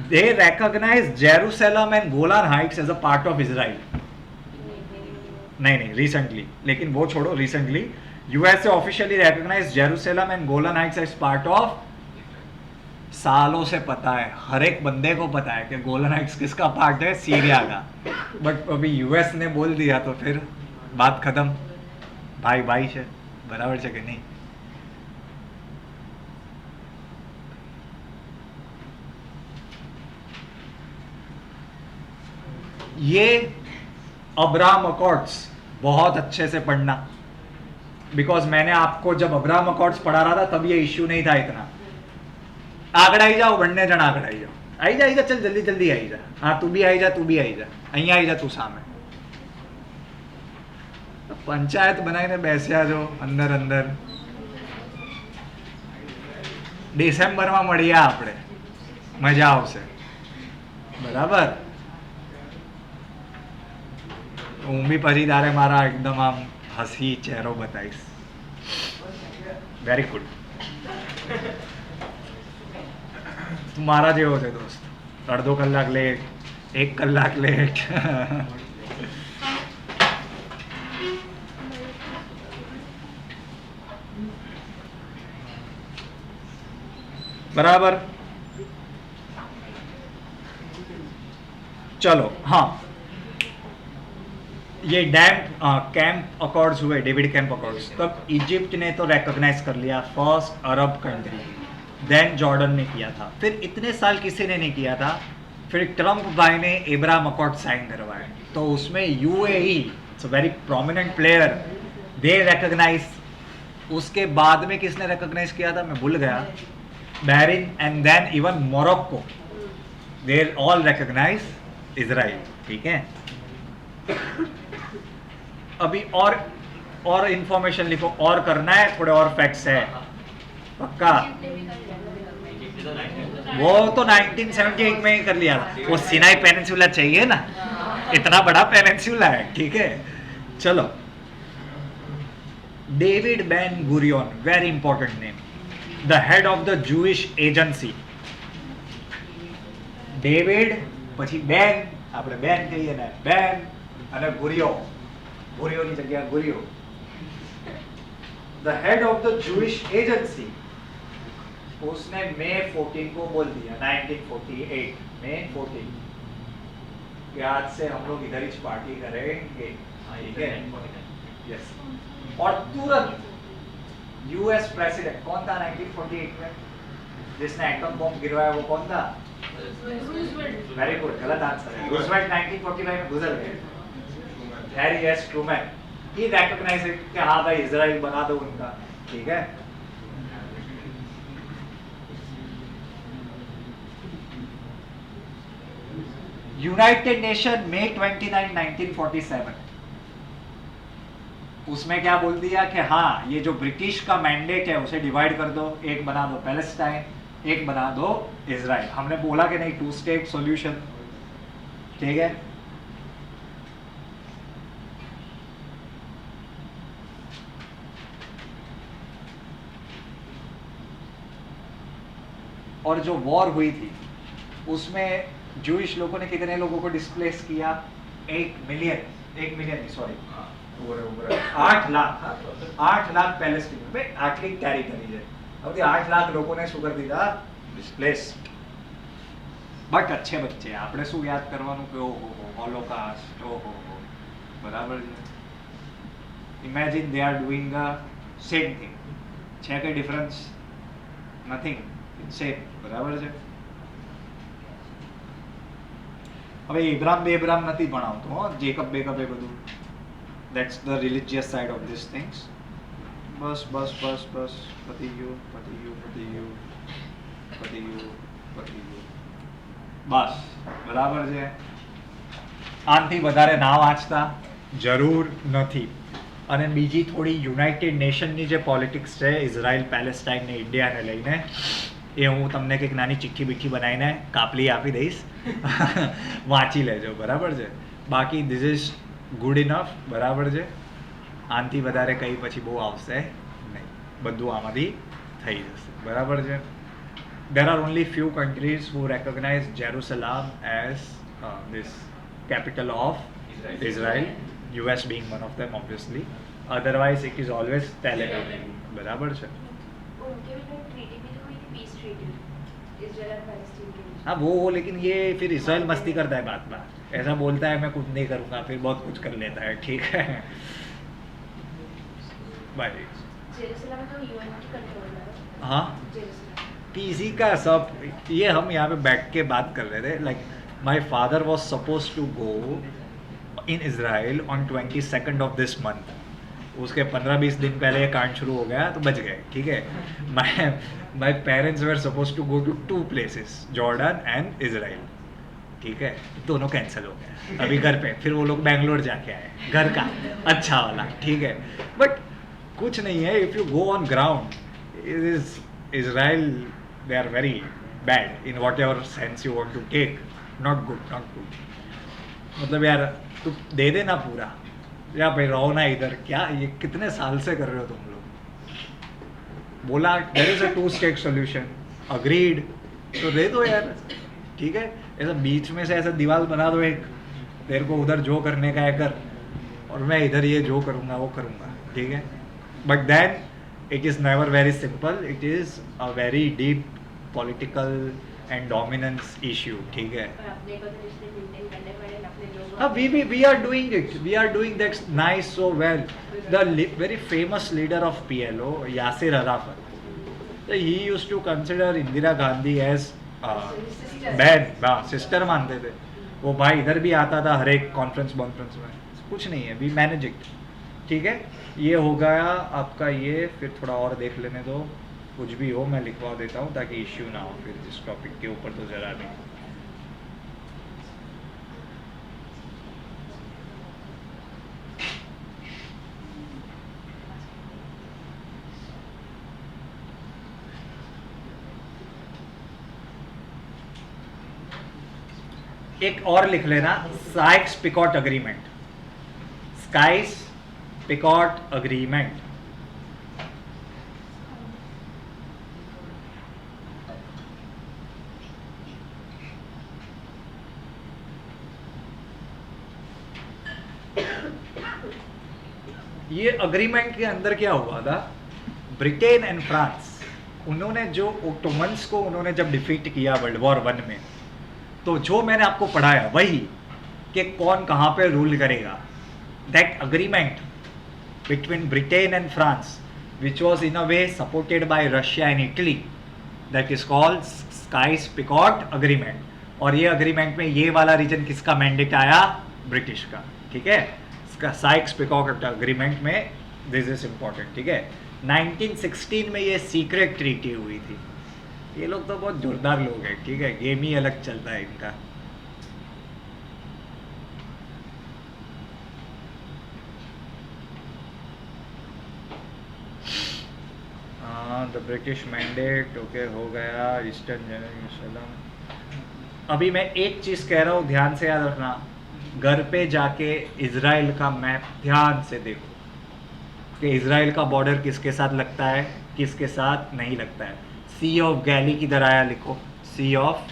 they recognize Jerusalem and Golan Heights as a part of Israel. नहीं रिसेंटली, लेकिन वो छोड़ो, recently USA officially recognise Jerusalem and Golan Heights as part of. सालों से पता है, हर एक बंदे को पता है कि गोलन हाइट्स किसका पार्ट है, सीरिया का, बट अभी यूएस ने बोल दिया तो फिर बात खत्म। भाई भाई છે બરાબર છે કે નહીં? ये अब्राहम अकॉर्ड्स बहुत अच्छे से पढ़ना, बिकॉज मैंने आपको जब अब्राहम अकॉर्ड्स पढ़ा रहा था तब ये इश्यू नहीं था इतना। આગળ આવી જાઓ, બંને જણ આગળ આવી જાઓ, આવી જા, ચલ જલ્દી જલ્દી આવી જા, હા તું બી આવી જા, તું બી આવી જા, અહીંયા આવી જા તું સામે। પંચાયત બનાવીને બેસ્યા છો અંદર અંદર, ડિસેમ્બરમાં મળીએ આપણે, મજા આવશે, બરાબર? હું બી પછી તારે મારા એકદમ આમ હસી ચહેરો બતાવીશ। વેરી ગુડ, તું મારા જેવો છે દોસ્ત, અડધો કલાક લેટ, 1 કલાક લેટ। बराबर, चलो हाँ, ये कैंप अकॉर्ड्स हुए, डेविड कैंप अकॉर्ड्स, तब इजिप्ट ने तो रिकॉग्नाइज कर लिया, first Arab country, then Jordan ने किया था, फिर इतने साल किसी ने नहीं किया था, फिर ट्रम्प भाई ने एब्राहम अकॉर्ड साइन करवाए, तो उसमें UAE, it's a very prominent player, they recognise. उसके बाद में किसने रिकॉग्नाइज किया था मैं भूल गया, Bahrain, and then even Morocco, they all recognise Israel. ठीक है, अभी और इंफॉर्मेशन लिखो, और करना है, थोड़े और फैक्ट्स है पक्का। वो तो 1978 में ही कर लिया था, वो सिनाई पेनिनसुला चाहिए ना, इतना बड़ा पेनिनसुला है। ठीक है, चलो, David Ben Gurion, very important name, the head of the Jewish agency. David પછી બેન, આપણે બેન કહીએ ને, બેન અને ગુરિયો, ગુરિયોની જગ્યા ગુરિયો, the head of the Jewish agency, उसने मई 14 को बोल दिया, 1948 मई 14 कि आज से हम लोग इधर ही पार्टी करेंगे। ठीक है, यस। और तुरंत यूएस प्रेसिडेंट कौन था 1948 में जिसने एटम बॉम्ब गिरवाया, वो कौन था? वेरी गुड, गलत आंसर है, रूजवेल्ट 1945 में गुजर गए। हैरी एस ट्रूमैन, ही रिकॉग्नाइज कि हाँ भाई इजराइल बना दो उनका। ठीक है, यूनाइटेड नेशन मई 29, 1947, उसमें क्या बोल दिया कि हाँ ये जो ब्रिटिश का मैंडेट है उसे डिवाइड कर दो, एक बना दो पैलेस्टाइन, एक बना दो इजराइल। हमने बोला कि नहीं, 2 स्टेट सॉल्यूशन। ठीक है, और जो वॉर हुई थी उसमें जूइश लोगों ने कितने लोगों को डिस्प्लेस किया? 1 मिलियन सॉरी 8 लाख પેલેસ્ટીન पे આટલી ટેરિટરી છે, હવે 8 લાખ લોકોને શું કરી દીધા? ડિસ્પ્લેસ્ડ। બટ अच्छे बच्चे આપણે શું યાદ કરવાનું કે ઓહો હોલોકાસ્ટ, ઓહો બરાબર છે। Imagine they are doing the same thing, છે કે ડિફરન્સ? નથિંગ, ઇટ્સ સેમ, બરાબર છે। હવે એબ્રામ નથી ભણાવતો, હો, જેકબ બેકબ એ બધું, that's the religious side of these things। બસ પતી ગયું, બસ બરાબર છે। આનાથી વધારે ના વાંચતા જરૂર નથી। અને બીજી થોડી યુનાઇટેડ નેશનની જે પોલિટિક્સ છે ઇઝરાયલ, પેલેસ્ટાઇન ને ઇન્ડિયાને લઈને, એ હું તમને કંઈક નાની ચિઠ્ઠી બીઠ્ઠી બનાવીને કાપલી આપી દઈશ, વાંચી લેજો, બરાબર છે। બાકી ધીસ ઇઝ ગુડ ઇનફ, બરાબર છે। આનાથી વધારે કંઈ પછી બહુ આવશે નહીં, બધું આમાંથી થઈ જશે, બરાબર છે। there are only few countries who recognize Jerusalem as this capital of Israel, US being one of them obviously. Otherwise it is always Tel Aviv. बराबर है. उनके भी कोई ट्रीटी भी तो हुई थी, पीस ट्रीटी इजराइल और पैलेस्टीन के बीच. हाँ वो हो, लेकिन ये फिर इसराइल मस्ती करता है बात बात, ऐसा बोलता है मैं कुछ नहीं करूँगा, फिर बहुत कुछ कर लेता है. ठीक है भाई. जेरूसलम तो यूएन की कंट्रोल में है. हाँ जेरूसलम किसी का सब, ये हम यहाँ पे बैठ के बात कर रहे थे. Like my father was suppose to go in Israel on 22nd of this month. उसके 15-20 दिन पहले ये कांड शुरू हो गया तो बच गए. ठीक है. My parents were suppose to go to 2 places, Jordan and Israel. ठीक है. दोनों कैंसिल हो गए अभी घर पे. फिर वो लोग बैंगलोर जाके आए, घर का अच्छा वाला. ठीक है. बट कुछ नहीं है. If you go on ground, it is Israel, they are very bad in whatever sense you want to take. Not good, not good. मतलब यार तू दे दे ना पूरा, या भाई रहो ना इधर. क्या ये कितने साल से कर रहे हो तुम लोग? बोला there is a 2-state solution, agreed, तो दे दो यार. ठीक है. ऐसा बीच में से ऐसा दीवार बना दो एक, तेरे को उधर जो करने का है कर, और मैं इधर ये जो करूँगा वो करूँगा. ठीक है. But then it is never very simple. It is a very deep political and dominance issue. ठीक है. और अपने को तो रिश्ते मेंटेन करने पड़े अपने लोगों. हाँ, we are doing it. We are doing that nice so well. The very famous leader of PLO, Yasser Arafat, he used to consider Indira Gandhi as बहन, हाँ सिस्टर मानते थे वो. भाई इधर भी आता था हर एक कॉन्फ्रेंस में. कुछ नहीं है, we manage it. ठीक है. ये हो गया आपका ये. फिर थोड़ा और देख लेने दो, कुछ भी हो मैं लिखवा देता हूँ ताकि इश्यू ना हो फिर इस टॉपिक के ऊपर. तो ज़रा नहीं. एक और लिख लेना, साइक्स-पिकॉट अग्रीमेंट. Sykes-Picot agreement. ये अग्रीमेंट के अंदर क्या हुआ था? ब्रिटेन एंड फ्रांस, उन्होंने जो ओटोमन्स को उन्होंने जब डिफीट किया वर्ल्ड वॉर 1 में, तो जो मैंने आपको पढ़ाया वही कि कौन कहाँ पे रूल करेगा. That agreement between Britain and France, which was in a way supported by Russia and Italy, that is called Sykes-Picot agreement. और ये agreement में ये वाला रीजन किसका मैंडेट आया? ब्रिटिश का. ठीक है. Sykes-Picot agreement में दिस इज इम्पोर्टेंट. ठीक है. 1916 में ये सीक्रेट ट्रीटी हुई थी. ये लोग तो बहुत जोरदार लोग हैं. ठीक है. गेम ही अलग चलता है इनका. द ब्रिटिश मैंडेट ओके हो गया. Eastern Jerusalem. अभी मैं एक चीज़ कह रहा हूँ, ध्यान से याद रखना. घर पे जाके इजराइल का मैप ध्यान से देखो कि इजराइल का बॉर्डर किसके साथ लगता है, किसके साथ नहीं लगता है. सी ऑफ गैली किधर आया लिखो. सी ऑफ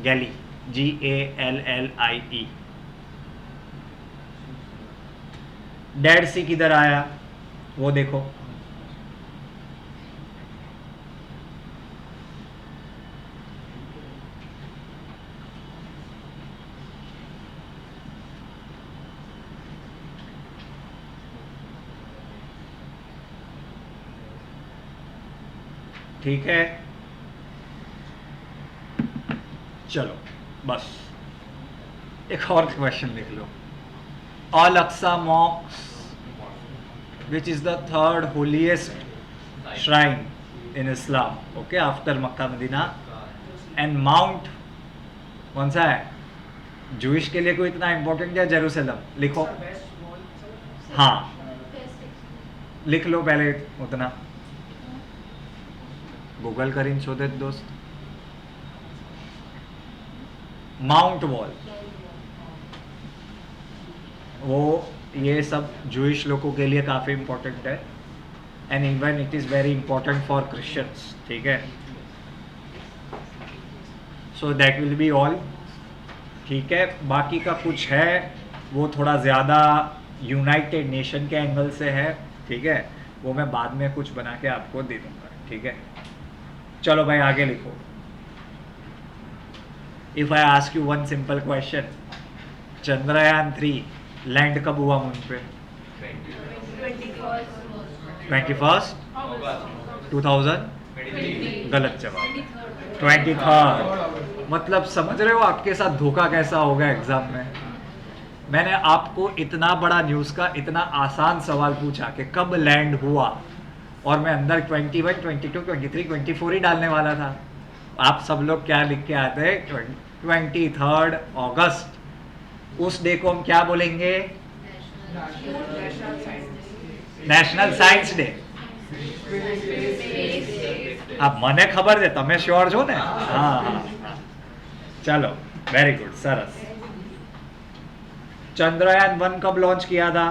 गैली, GALLIE. डेड सी किधर आया वो देखो. ठीक है. चलो बस एक और क्वेश्चन लिख लो. Al Aqsa mosque which is the 3rd holiest shrine in Islam, okay, after Mecca Medina. And mount कौन सा है जूइश के लिए? कोई इतना इंपॉर्टेंट है? जेरूसलम लिखो. हाँ लिख लो पहले उतना. गूगल करीन शोधित दोस्त. माउंट वॉल, वो ये सब जूइश लोगों के लिए काफ़ी इम्पोर्टेंट है. And even it is very important for Christians. ठीक है. So that will be all. ठीक है, बाकी का कुछ है वो थोड़ा ज़्यादा यूनाइटेड नेशन के एंगल से है। ठीक है, वो मैं बाद में कुछ बना के आपको दे दूंगा। ठीक है, चलो भाई आगे लिखो। If I ask you one simple question, Chandrayaan 3 land कब हुआ मून पे? 21 2000? गलत जवाब, 23। मतलब समझ रहे हो आपके साथ धोखा कैसा होगा एग्जाम में। मैंने आपको इतना बड़ा न्यूज़ का इतना आसान सवाल पूछा कि कब लैंड हुआ, और मैं अंदर 21, 22, 23, 24 ही डालने वाला था। आप सब लोग क्या लिख के आते हैं? 23 अगस्त। उस डे को हम क्या बोलेंगे? National science day. अब मने खबर है, तमे श्योर छो ने? हाँ, चलो वेरी गुड, सरस। चंद्रयान 1 कब लॉन्च किया था?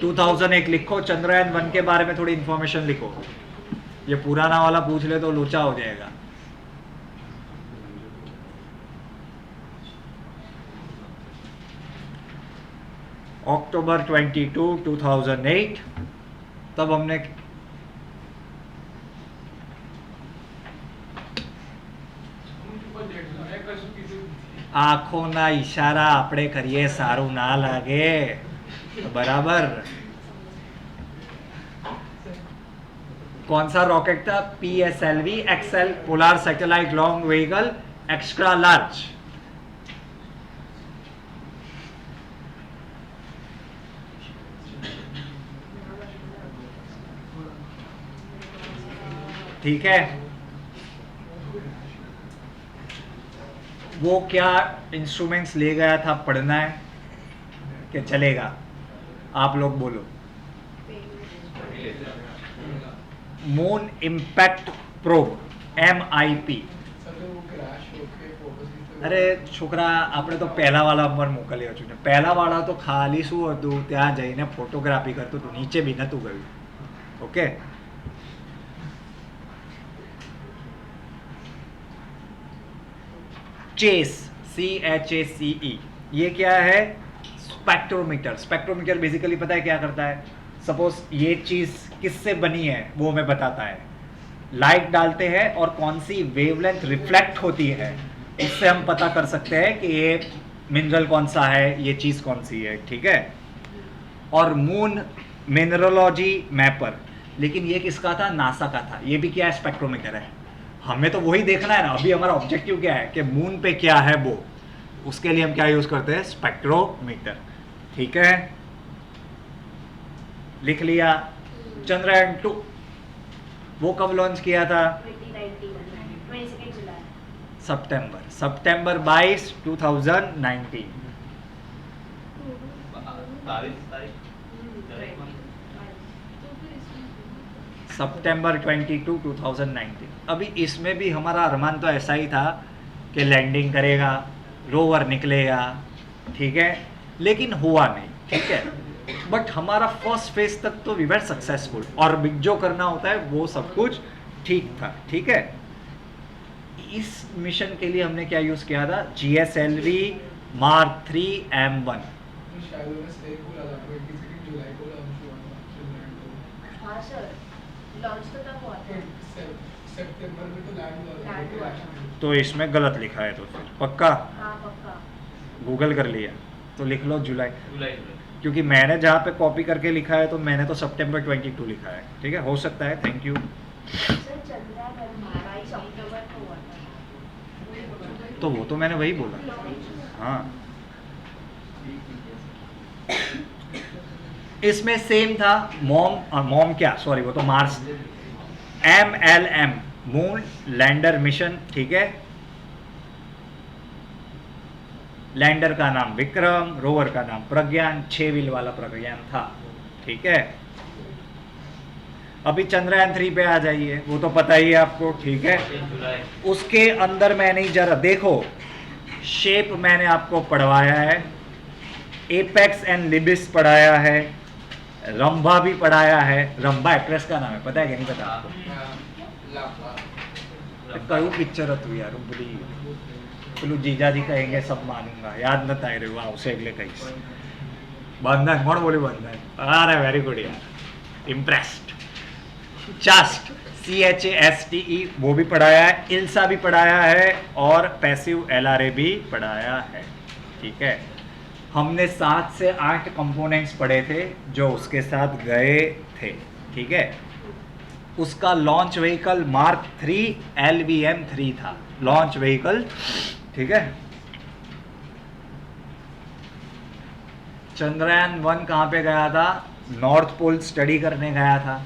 2001 लिखो। चंद्रयान 1 के बारे में थोड़ी इंफॉर्मेशन लिखो। ये पुराना वाला पूछ ले तो लोचा हो जाएगा। अक्टूबर 22, 2008 तब हमने આંખોના ઈશારા આપણે કરીએ સારું ના લાગે, બરાબર? कौन सा रॉकेट था? PSLV XL, polar satellite long vehicle extra large. ठीक है, वो क्या इंस्ट्रूमेंट्स ले गया था? पढ़ना है कि चलेगा? आप लोग बोलो। Moon impact probe, MIP। अरे छोकरा, આપણે તો પહેલા વાળા પર મોકલ્યો છું ને। પહેલા વાળા તો ખાલી શું હતું, ત્યાં જઈને ફોટોગ્રાફી કરતું હતું, નીચે બી નતું ગયું। ઓકે, चेस, CHACE, ये क्या है? स्पेक्ट्रोमीटर। स्पेक्ट्रोमीटर बेसिकली पता है क्या करता है? सपोज ये चीज किससे बनी है वो हमें बताता है। लाइट डालते हैं और कौन सी वेवलेंथ रिफ्लेक्ट होती है, उससे हम पता कर सकते हैं कि ये मिनरल कौन सा है, ये चीज कौन सी है। ठीक है, और मून मिनरोलॉजी मैपर, लेकिन ये किसका था? नासा का था। ये भी क्या है? स्पेक्ट्रोमीटर है। हमें तो वही देखना है ना। अभी हमारा ऑब्जेक्टिव क्या है कि मून पे क्या है वो, उसके लिए हम क्या यूज करते हैं? स्पेक्ट्रोमीटर। ठीक है, लिख लिया। चंद्रयान 2 वो कब लॉन्च किया था? 22 जुलाई, सितंबर 22, 2019। सितंबर 22, 2019। अभी इसमें भी हमारा अरमान तो ऐसा ही था कि लैंडिंग करेगा, रोवर निकलेगा। ठीक है, लेकिन हुआ नहीं। ठीक है, बट हमारा फर्स्ट फेज तक तो वी वर सक्सेसफुल, और जो करना होता है वो सब कुछ ठीक था। ठीक है, इस मिशन के लिए हमने क्या यूज किया था? GSLV Mark 3 M1। हाँ सर, लॉन्च तो तब हुआ था। सितंबर में तो लैंड हुआ था। तो इसमें गलत लिखा है, तो फिर पक्का हाँ पक्का। गूगल कर लिया तो लिख लो जुलाई, क्योंकि मैंने जहाँ पे कॉपी करके लिखा है तो मैंने तो सितंबर 22 लिखा है। ठीक है, हो सकता है। Thank you. सर चंद्रयान 22 अक्टूबर को हुआ था। तो वो तो मैंने वही बोला। हाँ, इसमें सेम था। मॉम क्या, सॉरी वो तो Mars. MLM moon lander mission. ठीक है, लैंडर का नाम विक्रम, रोवर का नाम प्रज्ञान, 6 व्हील वाला प्रज्ञान था। ठीक है, अभी चंद्रयान 3 पे आ जाइए, वो तो पता ही है आपको। ठीक है, उसके अंदर मैंने जरा देखो, शेप मैंने आपको पढ़वाया है, एपेक्स एंड लिबिस पढ़ाया है, रंभा भी पढ़ाया है। रंभा एक्ट्रेस का नाम है, पता है कि नहीं पता आपको? કયું પિક્ચર હતું યાર હું ભૂલી ગયો. પેલું જીજાજી કહેંગે સબ માનુંગા, યાદ નથી આવી રહ્યું, આવશે એટલે કહીશ. બંધન કોણ બોલ્યું? બંધન. અરે વેરી ગુડ यार, इम्प्रेस्ड. चास्ट, CHASTE वो भी पढ़ाया है, इल्सा भी पढ़ाया है और पैसिव LRA भी पढ़ाया है. ठीक है, हमने 7 से 8 कंपोनेंट्स पढ़े थे जो उसके साथ गए थे. ठीक है, उसका लॉन्च व्हीकल मार्क 3 LVM-3 था, लॉन्च व्हीकल. ठीक है, चंद्रयान 1 कहाँ पे गया था? नॉर्थ पोल स्टडी करने गया था.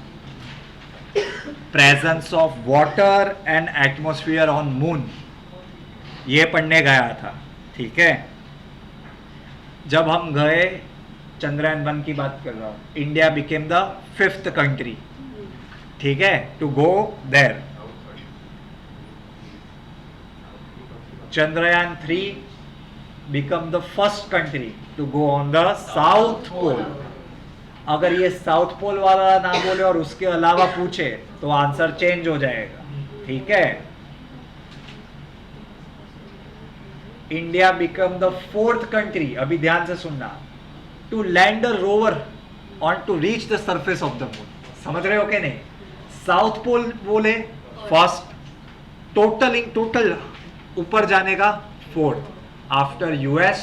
Presence of water and atmosphere on moon ये पढ़ने गया था. ठीक है, जब हम गए, चंद्रयान 1 की बात कर रहा हूँ, India became the 5th country. ठीक है, to go there. Chandrayaan 3 become the first country to go on the South Pole. अगर ये साउथ पोल वाला ना बोले और उसके अलावा पूछे तो आंसर चेंज हो जाएगा. ठीक है, India become the 4th country, अभी ध्यान से सुनना, to land a rover on to reach the surface of the moon. समझ रहे हो कि नहीं? साउथ पोल बोले फर्स्ट, टोटल ऊपर जाने का 4th, after US,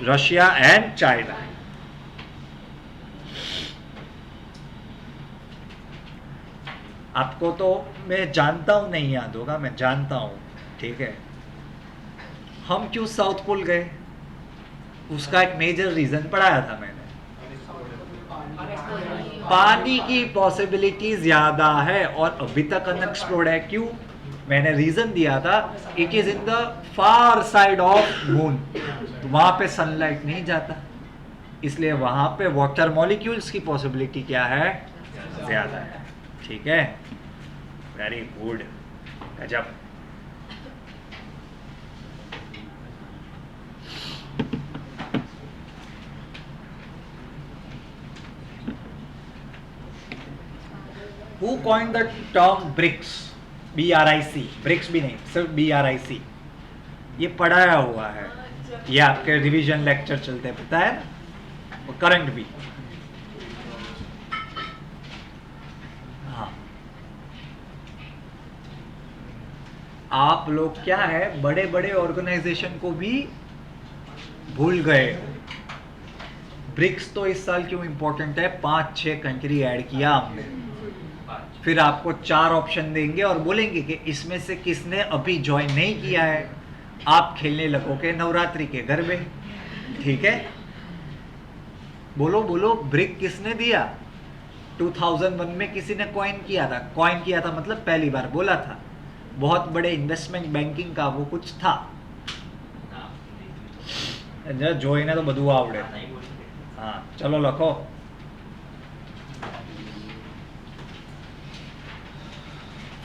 Russia and China. आपको तो मैं जानता हूं नहीं याद होगा, मैं जानता हूं. ठीक है, हम क्यों साउथ पोल गए उसका एक मेजर रीजन पढ़ाया था मैंने. पानी की पॉसिबिलिटी ज्यादा है और अभी तक अनएक्सप्लोर्ड है. क्यों? मैंने रीजन दिया था, it is in the far side of moon. वहां पे सनलाइट नहीं जाता, इसलिए वहां पे वाटर मॉलिक्यूल्स की पॉसिबिलिटी क्या है? ज्यादा है. ठीक है, वेरी गुड, गजब. Who coined the term BRICS? BRIC, BRICS भी नहीं, सिर्फ BRIC. ये पढ़ाया हुआ है, ये आपके रिवीजन लेक्चर चलते हैं, पता है ना, और करंट भी. हाँ, आप लोग क्या है, बड़े बड़े ऑर्गेनाइजेशन को भी भूल गए. ब्रिक्स तो इस साल क्यों इंपॉर्टेंट है? 5-6 कंट्री ऐड किया हमने. फिर आपको 4 ऑप्शन देंगे और बोलेंगे कि इसमें से किसने अभी ज्वाइन नहीं किया है. आप खेलने लगोगे नवरात्रि के गरबे. ठीक है, बोलो बोलो, ब्रिक किसने दिया? 2001 में किसी ने कॉइन किया था. कॉइन किया था मतलब पहली बार बोला था. बहुत बड़े इन्वेस्टमेंट बैंकिंग का वो कुछ था. જોઈને તો બધું આવડે. हाँ, चलो लखो.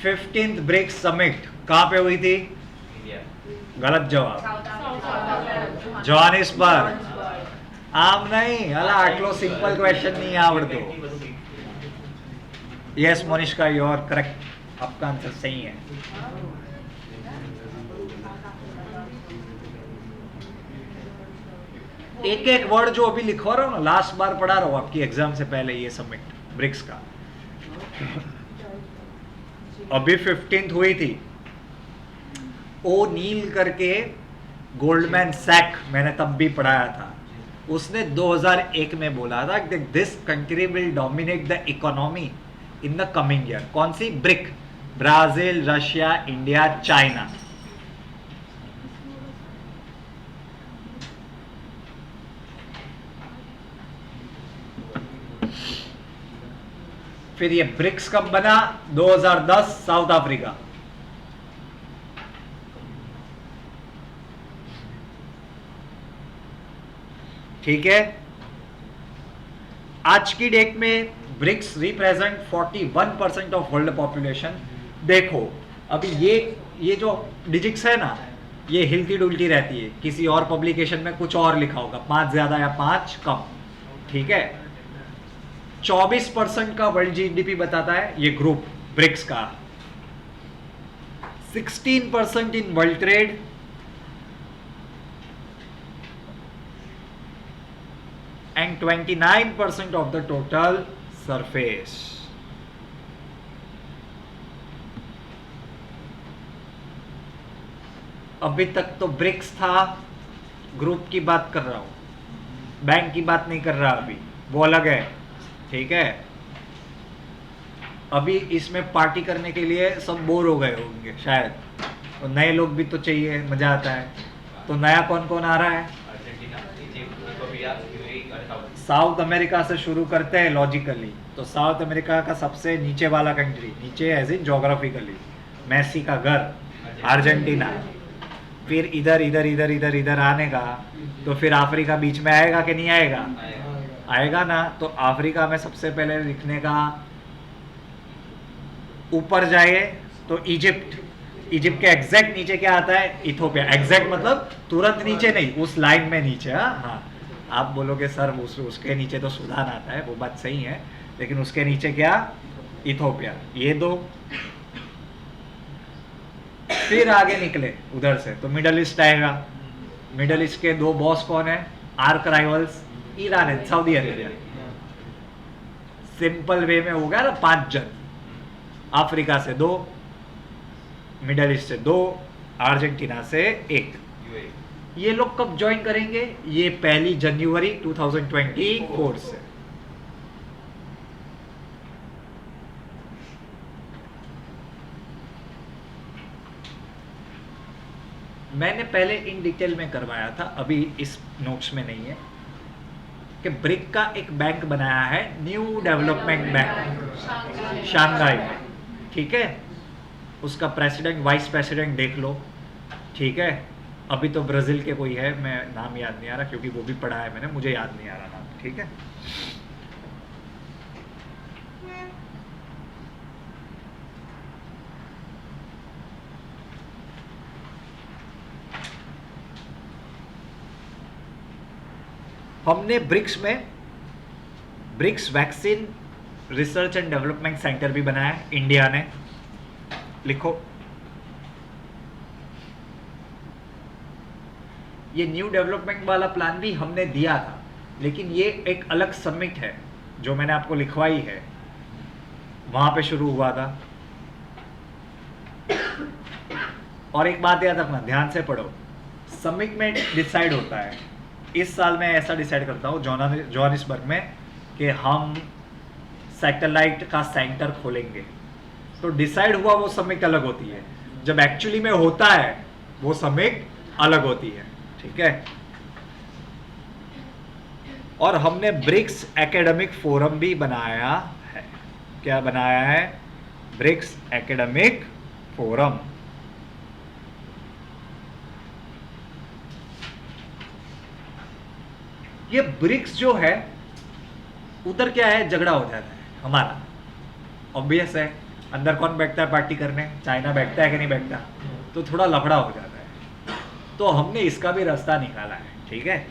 फिफ्टींथ ब्रिक्स समिट कहाँ पे हुई थी? गलत जवाब, जोहानिसबर्ग. આમ નહીં, અલા આટલો સિમ્પલ ક્વેશ્ચન नहीं આવડતો. यस मोनिष्का, यू आर करेक्ट, आपका आंसर सही है. एक एक वर्ड जो अभी लिखवा रहा हूँ ना, लास्ट बार पढ़ा रहा हूँ आपकी एग्जाम से पहले, ये समिट ब्रिक्स का अभी 15th हुई थी. ओ नील करके गोल्डमैन सैक, मैंने तब भी पढ़ाया था, उसने 2001 में बोला था कि this country will dominate the economy in the coming year. कौन सी? BRIC, Brazil, Russia, India, China. फिर ये ब्रिक्स कब बना? 2010 साउथ अफ्रीका. ठीक है, आज की डेट में BRICS represent 41% of world population. देखो अभी ये जो डिजिट्स है ना, ये हिलती डुलती रहती है. किसी और पब्लिकेशन में कुछ और लिखा होगा, 5 ज्यादा या 5 कम. ठीक है, 24% का वर्ल्ड जीडीपी बताता है ये ग्रुप ब्रिक्स का. 16% in world trade, and 29% of the total surface. अभी तक तो ब्रिक्स था, ग्रुप की बात कर रहा हूं, बैंक की बात नहीं कर रहा, अभी वो अलग है, ठीक है। अभी इसमें पार्टी करने के लिए सब बोर हो गए होंगे शायद, तो नए लोग भी तो चाहिए, मजा आता है। तो नया कौन कौन आ रहा है? साउथ अमेरिका से शुरू करते हैं लॉजिकली। तो साउथ अमेरिका का सबसे नीचे वाला कंट्री, नीचे एज इन जोग्राफिकली, मैसी का घर अर्जेंटीना। फिर इधर इधर इधर इधर इधर आने का, तो फिर अफ्रीका बीच में आएगा कि नहीं आएगा? आएगा ना। तो अफ्रीका में सबसे पहले लिखने का, ऊपर जाए तो इजिप्ट, इजिप्ट के एग्जैक्ट नीचे क्या आता है? इथोपिया। एग्जैक्ट मतलब तुरंत नीचे नहीं, उस लाइन में नीचे। हाँ, आप बोलोगे सर उसके नीचे तो सूडान आता है, वो बात सही है, लेकिन उसके नीचे क्या? इथोपिया। ये दो, फिर आगे निकले उधर से तो मिडल ईस्ट आएगा। मिडल ईस्ट के दो बॉस कौन है? Arc rivals, Iran and Saudi Arabia. Simple way में हो गया ना, 5 जन। अफ्रीका से 2, मिडल ईस्ट से 2, अर्जेंटीना से 1। ये लोग कब ज्वाइन करेंगे? ये 1 जनवरी 2024 से। मैंने पहले इन डिटेल में करवाया था, अभी इस नोट्स में नहीं है, कि ब्रिक का एक बैंक बनाया है, न्यू डेवलपमेंट बैंक, शंघाई में, ठीक है। उसका प्रेसिडेंट वाइस प्रेसिडेंट देख लो, ठीक है। अभी तो ब्राज़ील के कोई है, मैं नाम याद नहीं आ रहा, क्योंकि वो भी पढ़ा है मैंने, मुझे याद नहीं आ रहा नाम, ठीक है। हमने ब्रिक्स में BRICS vaccine research and development centre भी बनाया है इंडिया ने, लिखो। ये न्यू डेवलपमेंट वाला प्लान भी हमने दिया था, लेकिन ये एक अलग समिट है जो मैंने आपको लिखवाई है, वहां पे शुरू हुआ था। और एक बात याद रखना, ध्यान से पढ़ो, समिट में डिसाइड होता है। इस साल मैं ऐसा डिसाइड करता हूँ जोहानिसबर्ग में कि हम सैटेलाइट का सेंटर खोलेंगे, तो डिसाइड हुआ वो समिट अलग होती है, जब एक्चुअली में होता है वो समिट अलग होती है, ठीक है। और हमने ब्रिक्स एकेडमिक फोरम भी बनाया है। क्या बनाया है? BRICS academic forum. ये ब्रिक्स जो है, उधर क्या है, झगड़ा हो जाता है हमारा, ऑब्वियस है। अंदर कौन बैठता है पार्टी करने? चाइना बैठता है कि नहीं बैठता? तो थोड़ा लफड़ा हो जाता है। तो हमने इसका भी रास्ता निकाला है, ठीक है।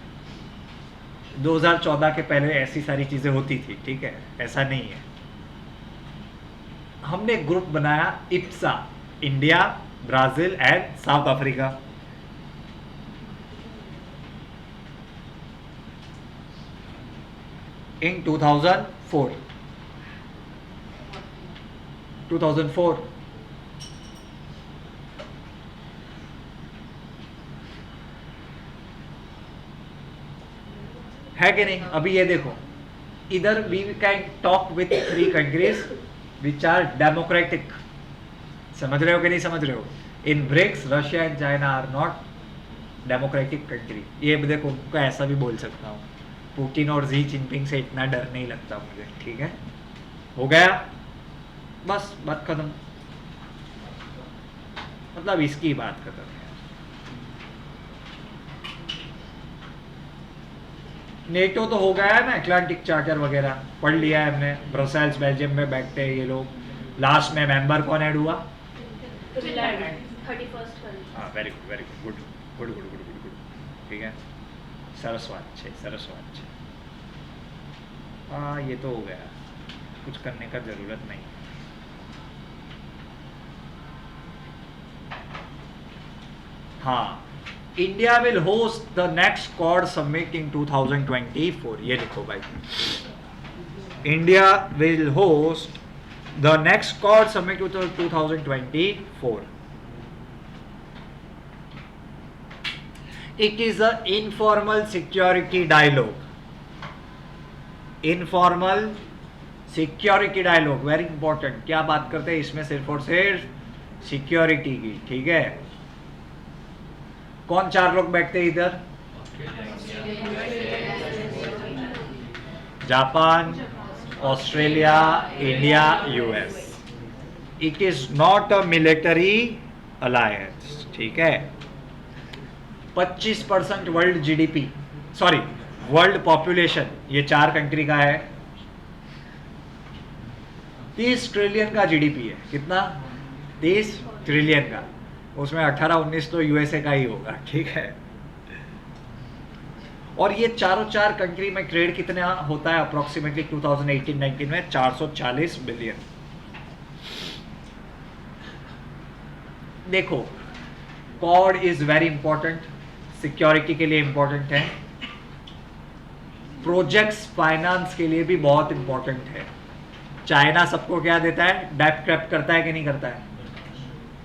2014 के पहले ऐसी सारी चीजें होती थी, ठीक है, ऐसा नहीं है। हमने एक ग्रुप बनाया, IBSA, India, Brazil and South Africa. in 2004 है कि नहीं? अभी ये देखो, इधर we can talk with 3 countries which are democratic. समझ रहे हो कि नहीं समझ रहे हो? In BRICS Russia and China are not democratic country. ये देखो, उनको ऐसा भी बोल सकता हूँ, पुतिन और जी जिनपिंग से इतना डर नहीं लगता मुझे, ठीक है। हो गया, बस बात खत्म, मतलब इसकी बात खत्म है। नेटो तो हो गया है ना, अटलांटिक चार्टर वगैरह पढ़ लिया है हमने। ब्रसेल्स बेल्जियम में बैठते हैं ये लोग। लास्ट में मेंबर कौन ऐड हुआ? 31st हाँ, very good, very good, good good good good good good, ठीक है। सरस्वत छे, सरस्वत छे। हाँ, ये तो हो गया, कुछ करने का जरूरत नहीं। हाँ, India will host the next quad summit in 2024, ये लिखो भाई। India will host the next quad summit 2024. It is a informal security dialogue. Informal security dialogue, very important. क्या बात करते हैं इसमें? सिर्फ और सिर्फ सिक्योरिटी की, ठीक है। कौन 4 लोग बैठते हैं इधर? Japan, Australia, India, US. It is not a military alliance, ठीक है। 25% world GDP, sorry world population, ये 4 कंट्री का है। 30 ट्रिलियन का जीडीपी है। कितना? 30 ट्रिलियन का। उसमें 18-19 तो यूएसए का ही होगा, ठीक है। और ये चार कंट्री में ट्रेड कितना होता है अप्रोक्सीमेटली 2018-19 में? 440 बिलियन। देखो, Quad is very important, security के लिए इंपॉर्टेंट है, प्रोजेक्ट्स फाइनेंस के लिए भी बहुत इंपॉर्टेंट है। चाइना सबको क्या देता है? डेट क्रैप करता है कि नहीं करता है?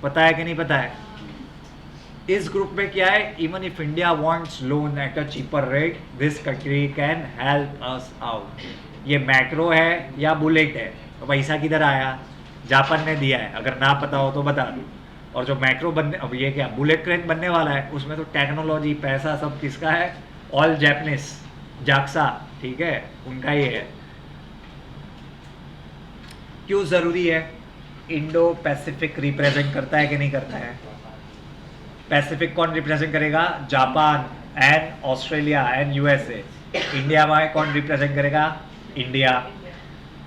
पता है कि नहीं पता है? इस ग्रुप में क्या है? Even if India wants loan at a cheaper rate, this country can help us out. ये मैक्रो है या बुलेट है? तो पैसा किधर आया? जापान ने दिया है, अगर ना पता हो तो बता दूँ। और जो मैक्रो बनने, अब ये क्या बुलेट ट्रेन बनने वाला है, उसमें तो टेक्नोलॉजी, पैसा सब किसका है? ऑल जैपनीज, जाक्सा, ठीक है, उनका ही है। क्यों जरूरी है? इंडो पैसिफिक रिप्रेजेंट करता है कि नहीं करता है? पैसिफिक कौन रिप्रेजेंट करेगा? Japan and Australia and USA. India में कौन रिप्रेजेंट करेगा? इंडिया।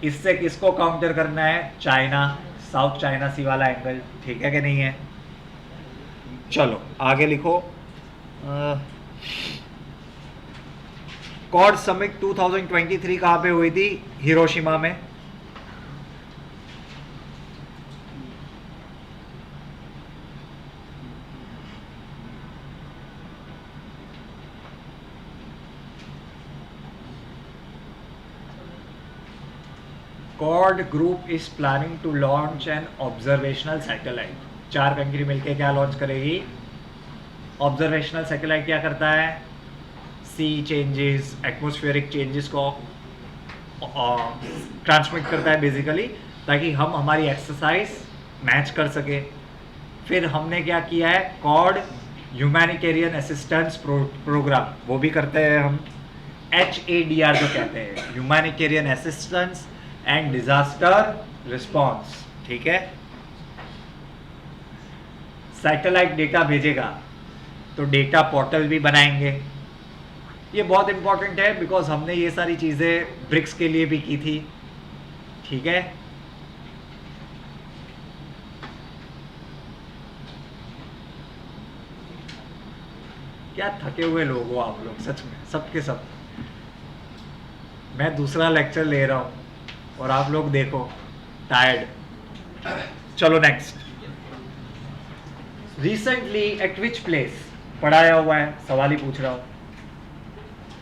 इससे किसको काउंटर करना है? चाइना, साउथ चाइना सी वाला एंगल, ठीक है कि नहीं है? चलो आगे लिखो। क्वाड समिट 2023 कहाँ पे हुई थी? हिरोशिमा में। Quad group is planning to launch an observational satellite. 4 country मिलके क्या लॉन्च करेगी? ऑब्जर्वेशनल सैटेलाइट क्या करता है? सी चेंजेस, एटमॉस्फेरिक चेंजेस को ट्रांसमिट करता है बेसिकली, ताकि हम हमारी एक्सरसाइज मैच कर सके। फिर हमने क्या किया है? क्वाड ह्यूमैनिटेरियन असिस्टेंस प्रोग्राम, वो भी करते हैं हम। HADR जो कहते हैं, humanitarian assistance and disaster response, ठीक है। सैटेलाइट डेटा भेजेगा तो डेटा पोर्टल भी बनाएंगे। ये बहुत इंपॉर्टेंट है बिकॉज हमने ये सारी चीज़ें ब्रिक्स के लिए भी की थी, ठीक है। क्या थके हुए लोग हो आप लोग, सच में, सबके सब। मैं दूसरा लेक्चर ले रहा हूँ और आप लोग देखो टायर्ड। चलो next. Recently eight which place, पढ़ाया हुआ है, सवाल ही पूछ रहा हूँ।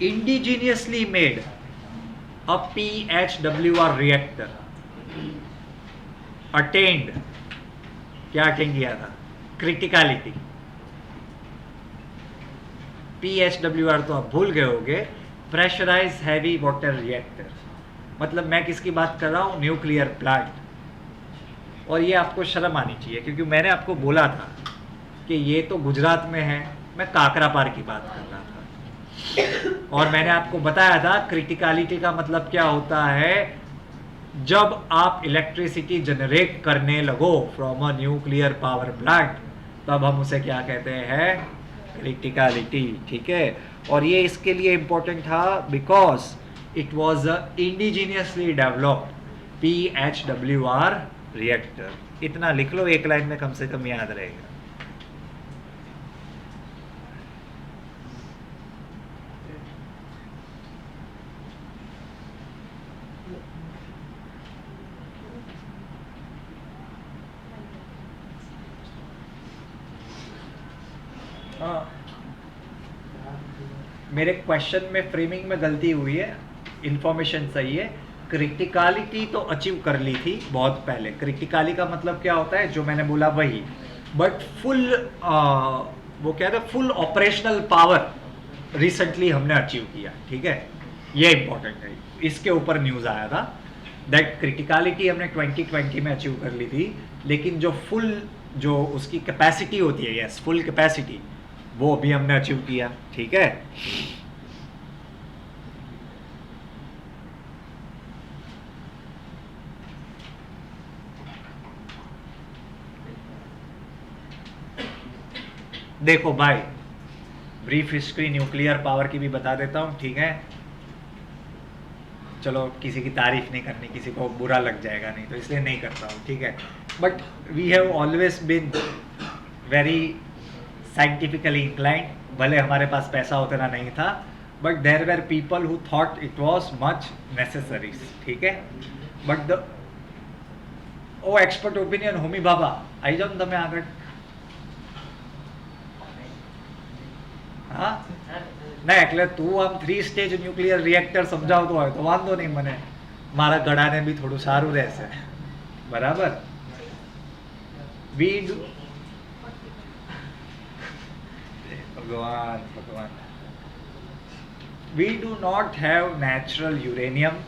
Indigenously made a PHWR reactor attend, क्या अटेंड किया था? क्रिटिकलिटी। PHWR तो आप भूल गए होगे, प्रेशराइज हैवी वाटर रिएक्टर। मतलब मैं किसकी बात कर रहा हूँ? Nuclear plant. और ये आपको शर्म आनी चाहिए क्योंकि मैंने आपको बोला था कि ये तो गुजरात में है, मैं काकरापार की बात कर रहा था। और मैंने आपको बताया था क्रिटिकलिटी का मतलब क्या होता है। जब आप इलेक्ट्रिसिटी जनरेट करने लगो from a nuclear power plant, तब हम उसे क्या कहते हैं? क्रिटिकलिटी, ठीक है। और ये इसके लिए इंपॉर्टेंट था because it was a indigenously developed PHWR reactor. इतना लिख लो, एक लाइन में कम से कम याद रहेगा। हाँ, मेरे क्वेश्चन में फ्रेमिंग में गलती हुई है, इंफॉर्मेशन सही है। क्रिटिकलिटी तो अचीव कर ली थी बहुत पहले। क्रिटिकली का मतलब क्या होता है, जो मैंने बोला वही, बट फुल वो क्या था, फुल ऑपरेशनल पावर रिसेंटली हमने अचीव किया, ठीक है, ये इंपॉर्टेंट है। इसके ऊपर न्यूज़ आया था दैट क्रिटिकलिटी हमने 2020 में अचीव कर ली थी, लेकिन जो फुल जो उसकी कैपेसिटी होती है, यस फुल कैपेसिटी, वो अभी हमने अचीव किया, ठीक है। देखो भाई, ब्रीफ हिस्ट्री न्यूक्लियर पावर की भी बता देता हूँ, ठीक है। चलो किसी की तारीफ नहीं करनी, किसी को बुरा लग जाएगा, नहीं तो इसलिए नहीं करता हूँ, ठीक है। But we have always been very scientifically inclined, भले हमारे पास पैसा उतना नहीं था, but there were people who thought it was much necessary, ठीक है। बट द ओ एक्सपर्ट ओपिनियन होमी बाबा आई जाओ તમે આગળ। હા ના, એટલે તું આમ 3 સ્ટેજ ન્યુક્લિયર રિએક્ટર સમજાવતો હોય તો વાંધો નહીં, મને મારા ગળાને બી થોડું સારું રહેશે, બરાબર। वी डू भगवान भगवान we do not have natural uranium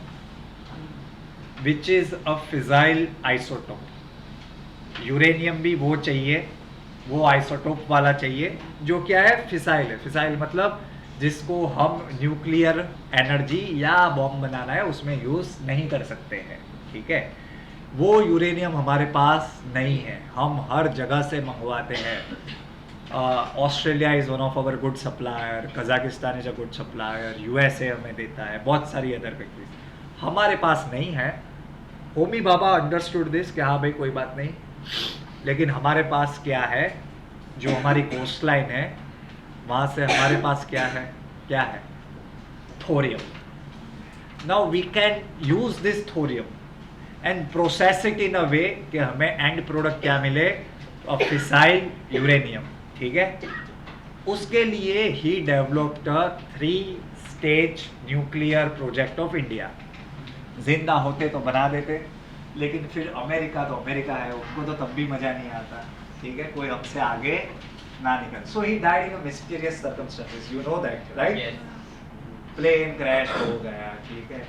which is a fissile isotope। Uranium भी वो चाहिए, वो आइसोटोप वाला चाहिए जो क्या है, फिसाइल है। फिसाइल मतलब जिसको हम न्यूक्लियर एनर्जी या बॉम्ब बनाना है उसमें यूज़ नहीं कर सकते हैं, ठीक है। वो यूरेनियम हमारे पास नहीं है, हम हर जगह से मंगवाते हैं। Australia is one of our good supplier, Kazakhstan is a good supplier, USA हमें देता है, बहुत सारी अदर कंट्रीज। हमारे पास नहीं है। होमी बाबा अंडरस्टूड दिस कि हाँ भाई कोई बात नहीं, लेकिन हमारे पास क्या है, जो हमारी कोस्ट लाइन है वहाँ से हमारे पास क्या है, क्या है, thorium. Now we can use this thorium and process it in a way कि हमें एंड प्रोडक्ट क्या मिले, फिसाइल यूरेनियम, ठीक है। उसके लिए ही developed 3 stage nuclear project of India. जिंदा होते तो बना देते, लेकिन फिर अमेरिका तो अमेरिका है, उनको तो तब भी मजा नहीं आता, ठीक है, कोई हमसे आगे ना निकल। So he died in a mysterious circumstances, you know that right. Plane crash हो गया, ठीक है,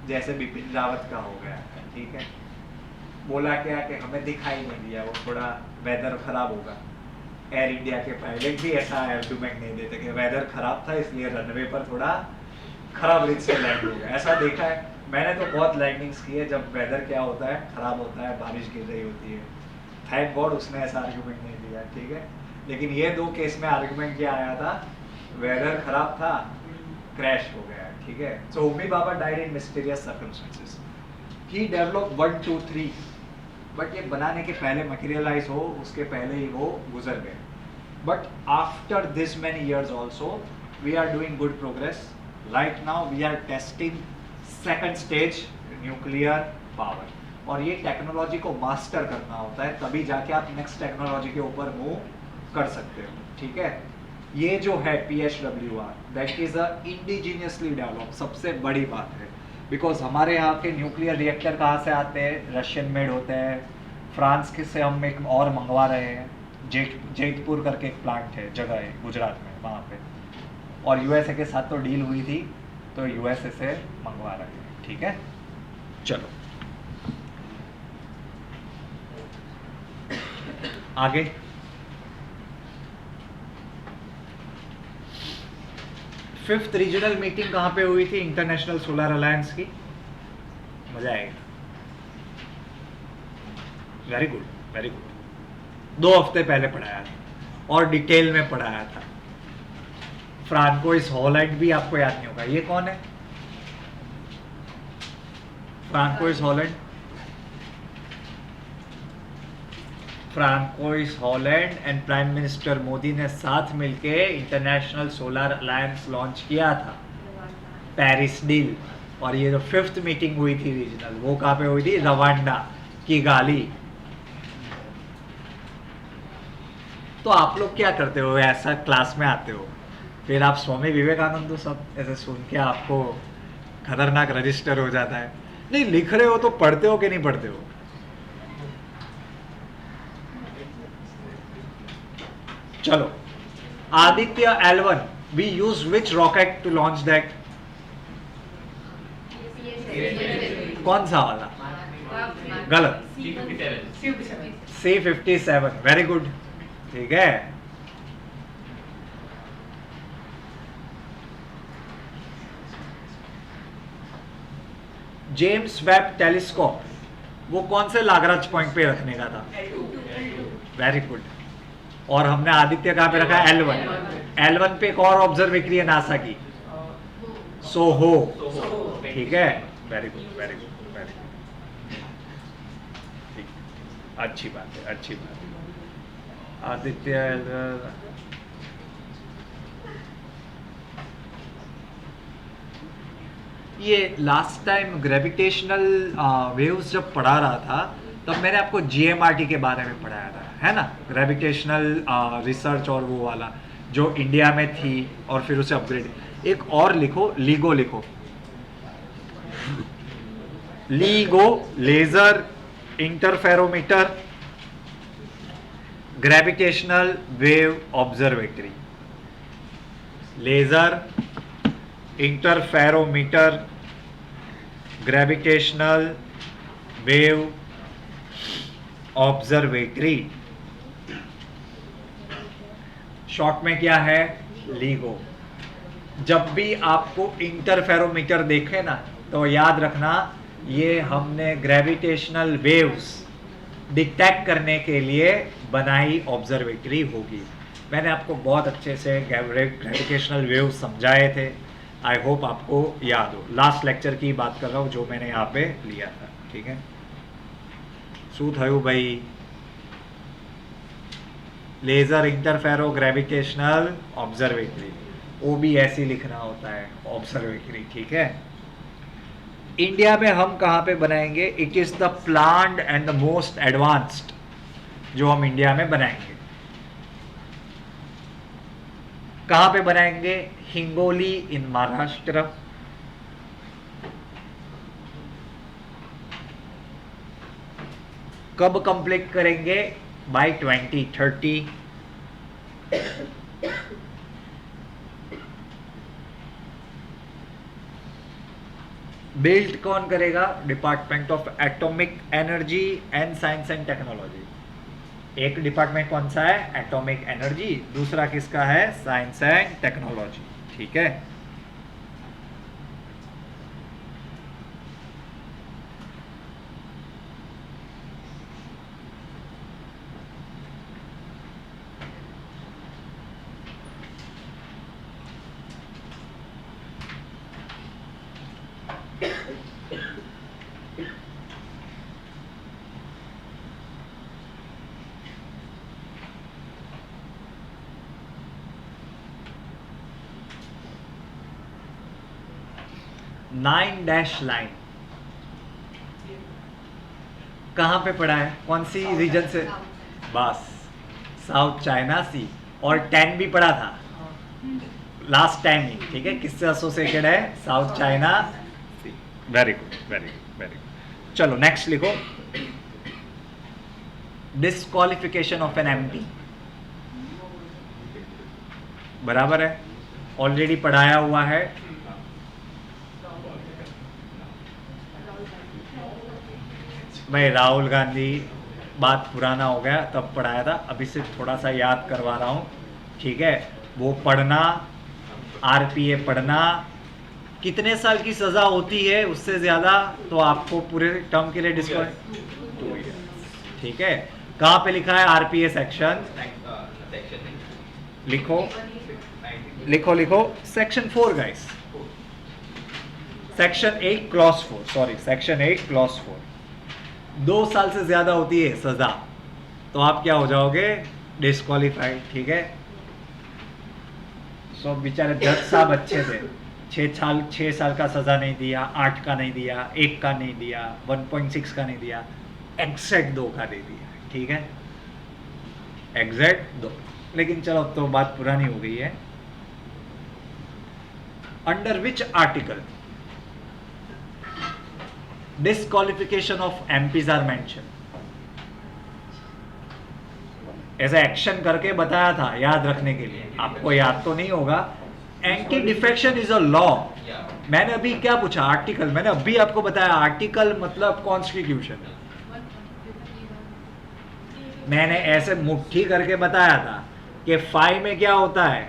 जैसे बिपिन रावत का हो गया, ठीक है। बोला क्या कि हमें दिखाई नहीं दिया, वो थोड़ा वेदर खराब होगा। एयर इंडिया के पायलट भी ऐसा आर्गुमेंट नहीं देते कि वेदर खराब था इसलिए रनवे पर थोड़ा खराब रीत से लैंड हो गया, ऐसा देखा है मैंने। तो बहुत लैंडिंग्स की है जब वेदर क्या होता है, खराब होता है, बारिश गिर रही होती है। थैंक गॉड उसने ऐसा आर्गुमेंट नहीं दिया, ठीक है। लेकिन ये 2 केस में आर्गुमेंट क्या आया था, वेदर खराब था, क्रैश हो गया, ठीक है। So Homi Bhabha died in mysterious circumstances. He develop 1 2 3, but ये बनाने के पहले मटेरियलाइज हो, उसके पहले ही वो गुजर गए। But after this many years also we are doing good progress. Right now we are testing 2nd stage nuclear power, और ये टेक्नोलॉजी को मास्टर करना होता है, तभी जाके आप नेक्स्ट टेक्नोलॉजी के ऊपर मूव कर सकते हो, ठीक है। ये जो है PHWR that is a indigenously develop, सबसे बड़ी बात है, बिकॉज हमारे यहाँ के न्यूक्लियर रिएक्टर कहाँ से आते हैं, रशियन मेड होते हैं। फ्रांस के से हम एक और मंगवा रहे हैं, जेतपुर करके एक प्लांट है, जगह है गुजरात में, वहाँ पे। और यूएसए के साथ तो डील हुई थी, तो यूएसए से मंगवा रहे हैं, ठीक है। चलो आगे। फिफ्थ रीजनल मीटिंग कहाँ पे हुई थी, इंटरनेशनल सोलर अलायंस की, मजा आएगा। Very good very good. 2 हफ्ते पहले पढ़ाया था और डिटेल में पढ़ाया था। फ्रांकोइस हॉलैंड भी आपको याद नहीं होगा, ये कौन है François Holland? François Holland and prime minister Modi ने साथ मिलके इंटरनेशनल सोलर अलायंस लॉन्च किया था, पेरिस डील। और ये जो 5th मीटिंग हुई थी रीजनल, वो कहाँ पे हुई थी, रवांडा की गाली। तो आप लोग क्या करते हो, ऐसा क्लास में आते हो, फिर आप स्वामी विवेकानंद सब ऐसे सुन के आपको खतरनाक रजिस्टर हो जाता है। नहीं, लिख रहे हो तो पढ़ते हो कि नहीं पढ़ते हो? चलो, Aditya L1, we use which rocket to launch that? कौन सा वाला? गलत। C-57, वेरी गुड, ठीक है। जेम्स वेब टेलीस्कोप वो कौन से लागराज पॉइंट पे रखने का था? Very good. और हमने आदित्य कहाँ पे रखा है? L1। L1 पे एक और ऑब्जर्वेटरी है नासा की, सोहो, ठीक है, very good very good very good, ठीक, अच्छी बात है अच्छी बात है। आदित्य ये लास्ट टाइम ग्रेविटेशनल वेव्स जब पढ़ा रहा था तब मैंने आपको GMRT के बारे में पढ़ाया था, है ना, ग्रेविटेशनल रिसर्च, और वो वाला जो इंडिया में थी और फिर उसे अपग्रेड। एक और लिखो, लीगो लिखो, LIGO, laser interferometer gravitational wave observatory, laser interferometer gravitational wave observatory, short में क्या है? लीगो। जब भी आपको इंटरफेरोमीटर देखे ना तो याद रखना ये हमने ग्रेविटेशनल वेव्स डिटेक्ट करने के लिए बनाई ऑब्जर्वेटरी होगी। मैंने आपको बहुत अच्छे से ग्रेविटेशनल वेव्स समझाए थे, आई होप आपको याद हो। लास्ट लेक्चर की बात कर रहा हूँ जो मैंने यहाँ पे लिया था, ठीक है। શું થયું ભાઈ? लेजर इंटरफेरो ग्रेविटेशनल ऑब्जर्वेटरी, वो भी ऐसे लिखना होता है, ऑब्जर्वेटरी, ठीक है। इंडिया में हम कहाँ पे बनाएंगे? It is the planned and the most advanced जो हम इंडिया में बनाएंगे। कहाँ पे बनाएंगे? हिंगोली इन महाराष्ट्र। कब कंप्लीट करेंगे? बाय 2030। बिल्ड कौन करेगा? Department of atomic energy and science and technology. एक डिपार्टमेंट कौन सा है? एटॉमिक एनर्जी, दूसरा किसका है? साइंस एंड टेक्नोलॉजी, ठीक है। नाइन डैश लाइन कहाँ पे पड़ा है? कौन सी रीजन से? बस, साउथ चाइना सी। और 10 भी पड़ा था लास्ट टाइम ही, ठीक है। किससे एसोसिएटेड है? South China Sea. Very good very good very good. चलो नेक्स्ट लिखो, डिस्क्वालिफिकेशन ऑफ एन एमपी, बराबर है, ऑलरेडी पढ़ाया हुआ है। भाई राहुल गांधी बात पुराना हो गया, तब पढ़ाया था, अभी सिर्फ थोड़ा सा याद करवा रहा हूँ, ठीक है। वो पढ़ना, आरपीए पढ़ना, कितने साल की सजा होती है उससे ज्यादा तो आपको पूरे टर्म के लिए डिस्क्वालिफाई 2 ईयर्स, ठीक है। कहाँ पे लिखा है आरपीए सेक्शन? लिखो लिखो लिखो, section 4 guys, section 8 clause 4, sorry section 8 clause 4। 2 साल से ज्यादा होती है सजा तो आप क्या हो जाओगे? डिस्क्वालीफाइड, ठीक है। सो बेचारे जज साहब अच्छे थे, 6 साल का सजा नहीं दिया, 8 का नहीं दिया, 1 का नहीं दिया, 1.6 का नहीं दिया, एग्जैक्ट 2 का दे दिया, ठीक है, एग्जैक्ट 2। लेकिन चलो अब तो बात पुरानी हो गई है। Under which article disqualification of MPs are mention? ऐसा एक्शन करके बताया था याद रखने के लिए, आपको याद तो नहीं होगा। Anti defection is a law. मैंने अभी क्या पूछा? आर्टिकल। मैंने अभी आपको बताया आर्टिकल मतलब कॉन्स्टिट्यूशन। मैंने ऐसे मुट्ठी करके बताया था कि 5 में क्या होता है,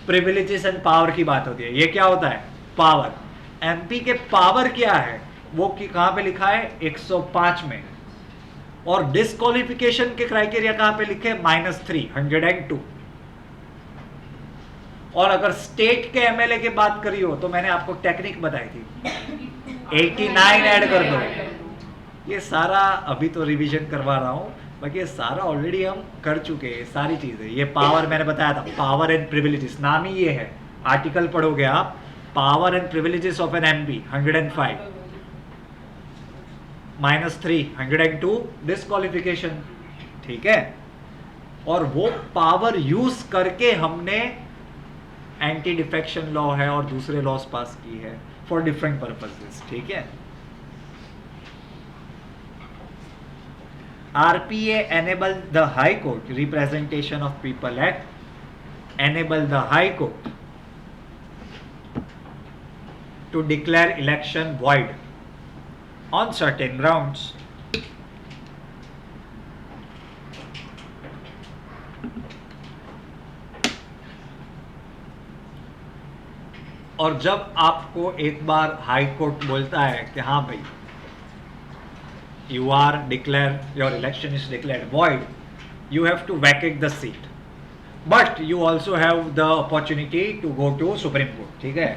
प्रिविलेजेस एंड पावर की बात होती है। ये क्या होता है? पावर। एमपी के पावर क्या है वो कहां पे लिखा है? 105 में। और डिस्क्वालिफिकेशन के क्राइटेरिया कहां पे लिखे? -3, 102। और अगर स्टेट के एमएलए की बात करी हो तो मैंने आपको टेक्निक बताई थी, 89 ऐड कर दो। ये सारा अभी तो रिवीजन करवा रहा हूं, बाकी ये सारा ऑलरेडी हम कर चुके हैं सारी चीजें। ये पावर मैंने बताया था, पावर एंड प्रिविलेजेस, नाम ही ये है। आर्टिकल पढ़ोगे आप, power and privileges of an MP 105, -3 102 disqualification, ठीक है। और वो पावर यूज करके हमने एंटी डिफेक्शन लॉ है और दूसरे लॉस पास की है फॉर डिफरेंट पर्पसेस, ठीक है। RPA enable the High Court, Representation of People Act, enable the High Court to declare election void on certain grounds. और जब आपको एक बार हाई कोर्ट बोलता है कि हाँ भाई you are declared, your election is declared void, you have to vacate the seat, but you also have the opportunity to go to Supreme Court, ठीक है।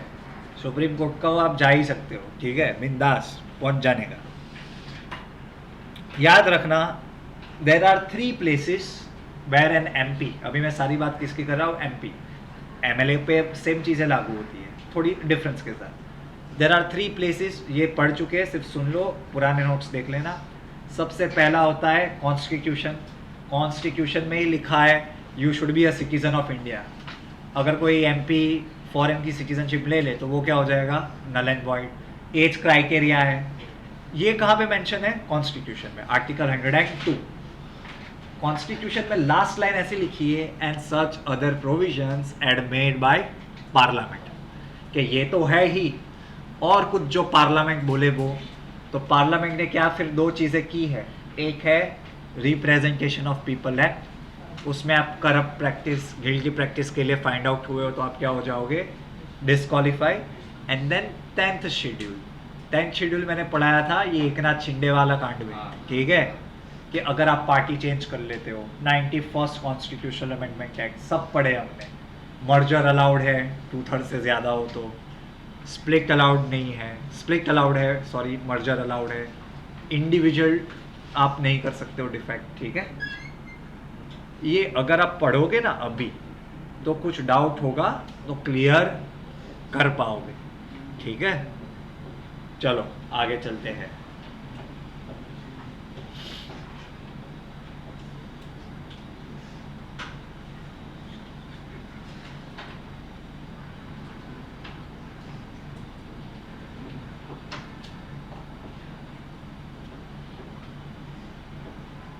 सुप्रीम कोर्ट का आप जा ही सकते हो, ठीक है, बिंदास पहुंच जाने का। याद रखना, there are 3 places where an MP, अभी मैं सारी बात किसकी कर रहा हूँ? MP। MLA पे सेम चीज़ें लागू होती है, थोड़ी डिफरेंस के साथ। देर आर 3 प्लेसेस, ये पढ़ चुके हैं, सिर्फ सुन लो, पुराने नोट्स देख लेना। सबसे पहला होता है कॉन्स्टिट्यूशन। कॉन्स्टिट्यूशन में ही लिखा है you should be a citizen of India. अगर कोई एमपी फॉरेन की सिटीजनशिप ले ले तो वो क्या हो जाएगा? Null and void. As criteria है, ये कहाँ पे मेंशन है? कॉन्स्टिट्यूशन में, आर्टिकल 102। कॉन्स्टिट्यूशन में लास्ट लाइन ऐसी लिखी है, and such other provisions as made by parliament, कि ये तो है ही, और कुछ जो पार्लियामेंट बोले वो। तो पार्लियामेंट ने क्या फिर 2 चीज़ें की है। एक है रिप्रेजेंटेशन ऑफ पीपल एक्ट, उसमें आप करप्ट प्रैक्टिस, गिल्टी प्रैक्टिस के लिए फाइंड आउट हुए हो तो आप क्या हो जाओगे? Disqualify. And then 10th schedule. 10th schedule मैंने पढ़ाया था, ये एकनाथ शिंदे वाला कांड में, ठीक है, कि अगर आप पार्टी चेंज कर लेते हो, 91st कॉन्स्टिट्यूशनल अमेंडमेंट एक्ट, सब पढ़े हमने। मर्जर अलाउड है 2/3 से ज़्यादा हो तो, स्प्लिट अलाउड नहीं है, स्प्लिट अलाउड है, सॉरी मर्जर अलाउड है, इंडिविजुअल आप नहीं कर सकते हो डिफेक्ट, ठीक है। ये अगर आप पढ़ोगे ना अभी तो कुछ डाउट होगा तो क्लियर कर पाओगे, ठीक है। चलो आगे चलते हैं।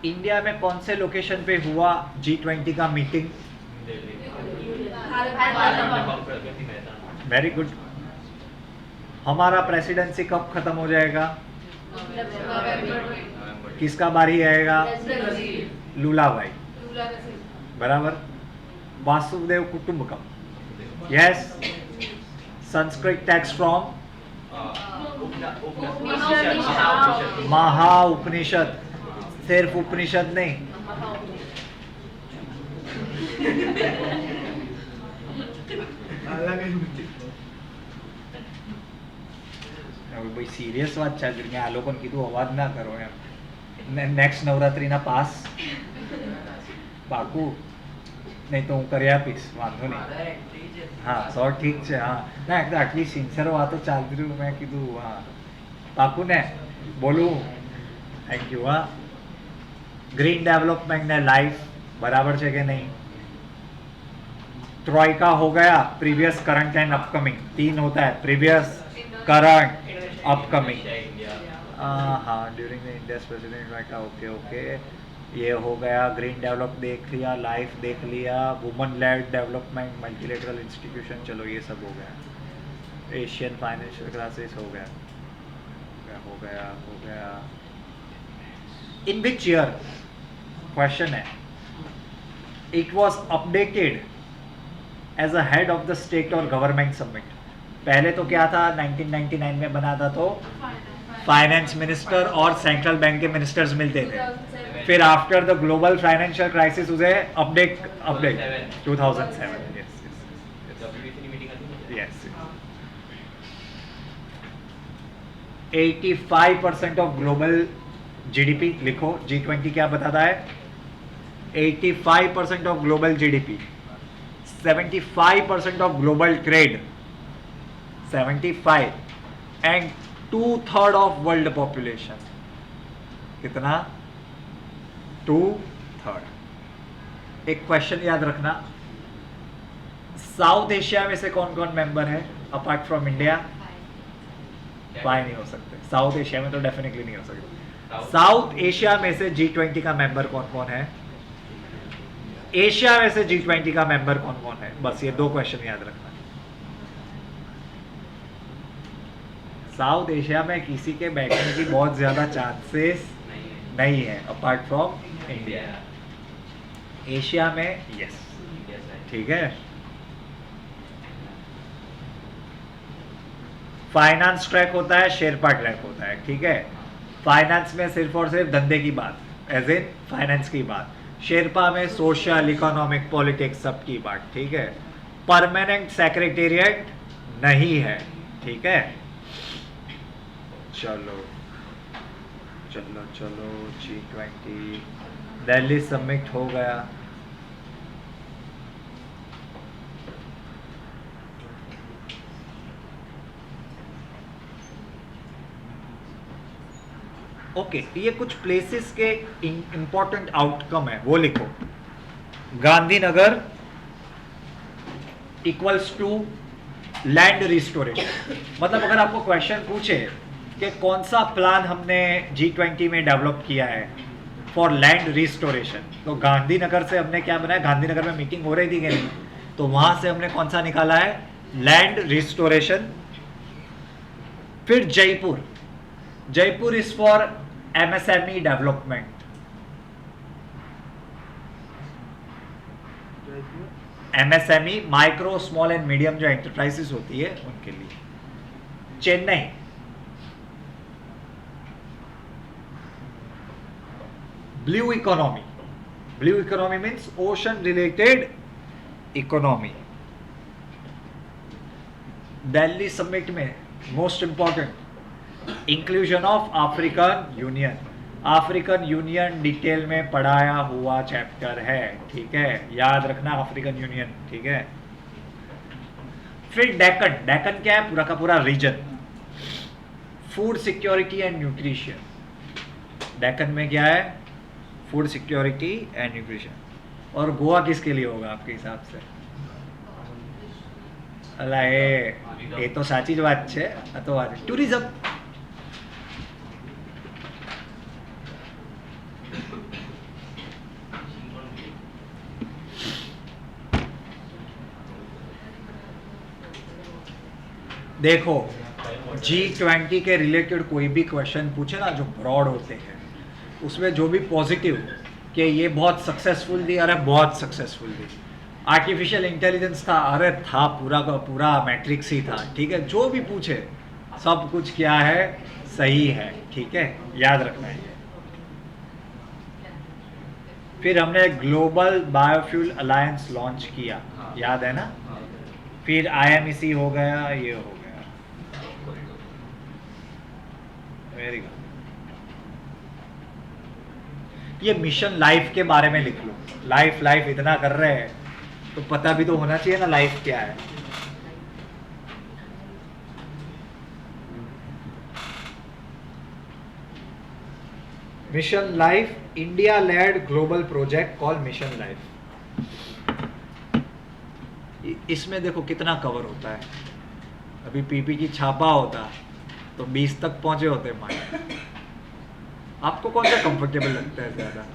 इंडिया में कौन से लोकेशन पे हुआ G20 का मीटिंग? Very good. हमारा प्रेसिडेंसी कब खत्म हो जाएगा? किसका बारी आएगा? लूला भाई, बराबर। Vasudhaiva Kutumbakam, yes. Sanskrit text from Maha Upanishad, सिर्फ उपनिषद नहीं, भाई सीरियस बात चल रही है, आ लोगों की तो अवाज ना करो यार। नेक्स्ट नवरात्रि ना पास पाकू नहीं तो હું કરી આપીશ, વાંધો નહીં। હા સો ઠીક છે, હા ના આટલી સિન્સિયર વાતો ચાલતી રહ્યું, મેં કીધું હા પાકું ને બોલું। Thank you. હા, ગ્રીન ડેવલપમેન્ટ ને લાઈફ બરાબર છે કે નહીં? ट्रॉइका हो गया, प्रीवियस, करंट एंड अपकमिंग, 3 होता है, प्रीवियस, करंट, अपकमिंग। हाँ, during the India president troika, okay okay, ये हो गया। ग्रीन डेवलप देख लिया, लाइफ देख लिया, woman lead development, multilateral institution, चलो ये सब हो गया। एशियन फाइनेंशियल क्राइसिस हो गया, हो गया, हो गया। इन विच ईयर, क्वेश्चन है, it was updated as a head of the state और गवर्नमेंट समिट। पहले तो क्या था, 1999 में बना था, तो फाइनेंस मिनिस्टर और सेंट्रल बैंक के मिनिस्टर्स मिलते थे। फिर after the global financial crisis उसे update 2007, yes. 85% of global GDP लिखो, G20 क्या बताता है, 85% of global GDP, 75% of global trade, 75, and 2/3 of world population. कितना? 2/3। एक क्वेश्चन याद रखना, साउथ एशिया में से कौन कौन मेंबर है अपार्ट फ्रॉम इंडिया? 5 नहीं हो सकते, साउथ एशिया में तो डेफिनेटली नहीं हो सकते। साउथ एशिया में से G20 का मेंबर कौन कौन है? एशिया में से G20 का मेंबर कौन कौन है? बस ये 2 क्वेश्चन याद रखना। साउथ एशिया में किसी के बैठने की बहुत ज्यादा चांसेस नहीं है अपार्ट फ्रॉम इंडिया। एशिया में यस, ठीक है। फाइनेंस ट्रैक होता है, शेरपा ट्रैक होता है, ठीक है। फाइनेंस में सिर्फ और सिर्फ धंधे की बात, एज इन फाइनेंस की बात। शेरपा में सोशल, इकोनॉमिक, पॉलिटिक्स सब की बात, ठीक है। परमानेंट सेक्रेटेरिएट नहीं है, ठीक है। चलो चलो चलो, G20 दिल्ली समिट हो गया। ओके, ये कुछ प्लेसेस के इंपॉर्टेंट आउटकम है, वो लिखो। Gandhinagar equals to land restoration. मतलब अगर आपको क्वेश्चन पूछे कि कौन सा प्लान हमने G20 में डेवलप किया है फॉर लैंड रिस्टोरेशन, तो गांधीनगर से हमने क्या बनाया, गांधीनगर में मीटिंग हो रही थी कि नहीं, तो वहां से हमने कौन सा निकाला है, लैंड रिस्टोरेशन। फिर Jaipur, Jaipur is for MSME development. MSME, micro small and medium जो एंटरप्राइजेस होती है उनके लिए। Chennai, blue economy, blue economy means ocean related economy. Delhi summit में most important, inclusion of African Union. African Union detail में पढ़ाया हुआ चैप्टर है, ठीक है, याद रखना अफ्रीकन यूनियन, ठीक है। फिर डेक्कन, डेक्कन क्या है, पूरा का पूरा region. Food security and nutrition, Deccan में क्या है, फूड सिक्योरिटी एंड न्यूट्रिशन। और गोवा किसके लिए होगा आपके हिसाब से? अला ये तो साची ज बात છે, આ તો વાત ટુરિઝમ। देखो G20 के रिलेटेड कोई भी क्वेश्चन पूछे ना जो ब्रॉड होते हैं, उसमें जो भी पॉजिटिव कि ये बहुत सक्सेसफुल थी, अरे बहुत सक्सेसफुल थी। आर्टिफिशियल इंटेलिजेंस था, अरे था, पूरा का पूरा मैट्रिक्स ही था, ठीक है। जो भी पूछे सब कुछ क्या है, सही है, ठीक है, याद रखना है। फिर हमने ग्लोबल बायोफ्यूल अलायंस लॉन्च किया, याद है ना। फिर IMEC हो गया, ये हो गया, वेरी गुड। ये मिशन लाइफ के बारे में लिख लो, लाइफ लाइफ इतना कर रहे हैं तो पता भी तो होना चाहिए ना लाइफ क्या है। Mission life, India lead global project called mission life. इसमें देखो कितना कवर होता है। अभी पीपी की छापा होता तो 20 तक पहुंचे होते मार्क। आपको कौन सा कंफर्टेबल लगता है ज्यादा,